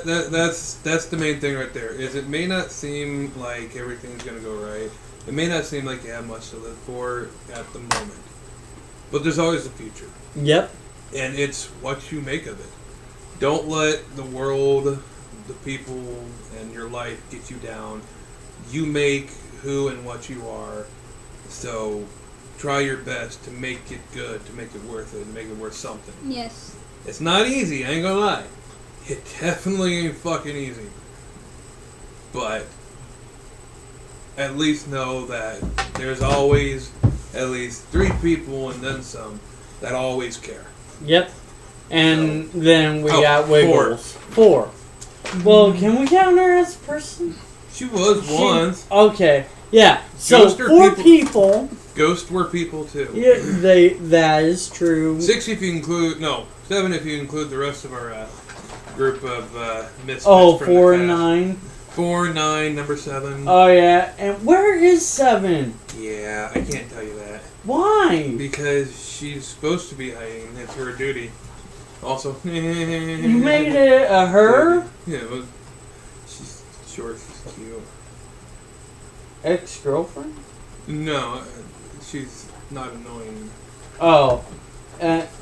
that's the main thing right there. Is it may not seem like everything's gonna go right. It may not seem like you have much to live for at the moment. But there's always a future. Yep. And it's what you make of it. Don't let the world, the people, and your life get you down. You make who and what you are. So try your best to make it good, to make it worth it, to make it worth something. Yes. It's not easy, I ain't gonna lie. It definitely ain't fucking easy. But at least know that there's always at least 3 people and then some that always care. Yep. And then we got 4. Wiggles. 4. Well, can we count her as a person? She was once. Okay. Yeah. So 4 people. Ghosts were people too. Yeah, that is true. 6 if you include 7 if you include the rest of our group of misfits. Oh, from 4 the and past. 9. 4 and 9, number 7. Oh yeah, and where is 7? Yeah, I can't tell you that. Why? Because she's supposed to be hiding. It's her duty. Also, You made it a her? Yeah, well, she's short. She's cute. Ex-girlfriend? No, she's not annoying. Oh.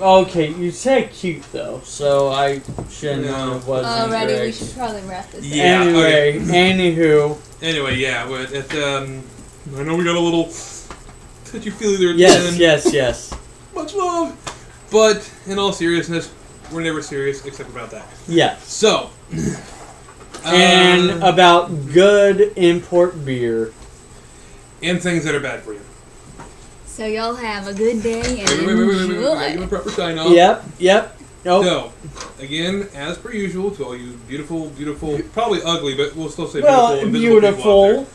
Okay, you said cute though, so I shouldn't have wasn't Alrighty, we correct. should probably wrap this up. Yeah, Anyway, okay. Anyway, yeah, but I know we got a little touchy-feely there at the end. Yes. Much love! But, in all seriousness, we're never serious except about that. Yeah. So. And about good import beer. And things that are bad for you. So y'all have a good day and Wait. enjoy. Give a proper sign off. Yep. Nope. So, again, as per usual, to all you beautiful, probably ugly, but we'll still say Well, beautiful people out beautiful.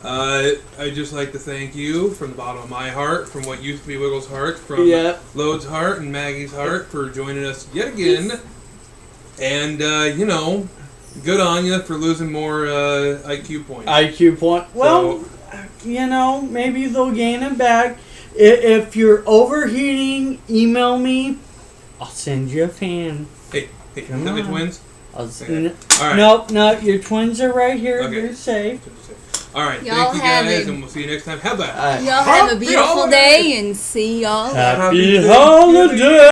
there. I'd just like to thank you from the bottom of my heart, from what used to be Wiggle's heart, from Yep. Lode's heart and Maggie's heart for joining us yet again. And, good on you for losing more IQ points. IQ point. Well, maybe they'll gain it back. If you're overheating, email me. I'll send you a fan. Hey, Come tell me on. twins. All right. Nope, your twins are right here. Okay. You're safe. All right, Y'all thank you have guys, a- and we'll see you next time. How about Y'all have a beautiful day and see y'all later. Happy holiday.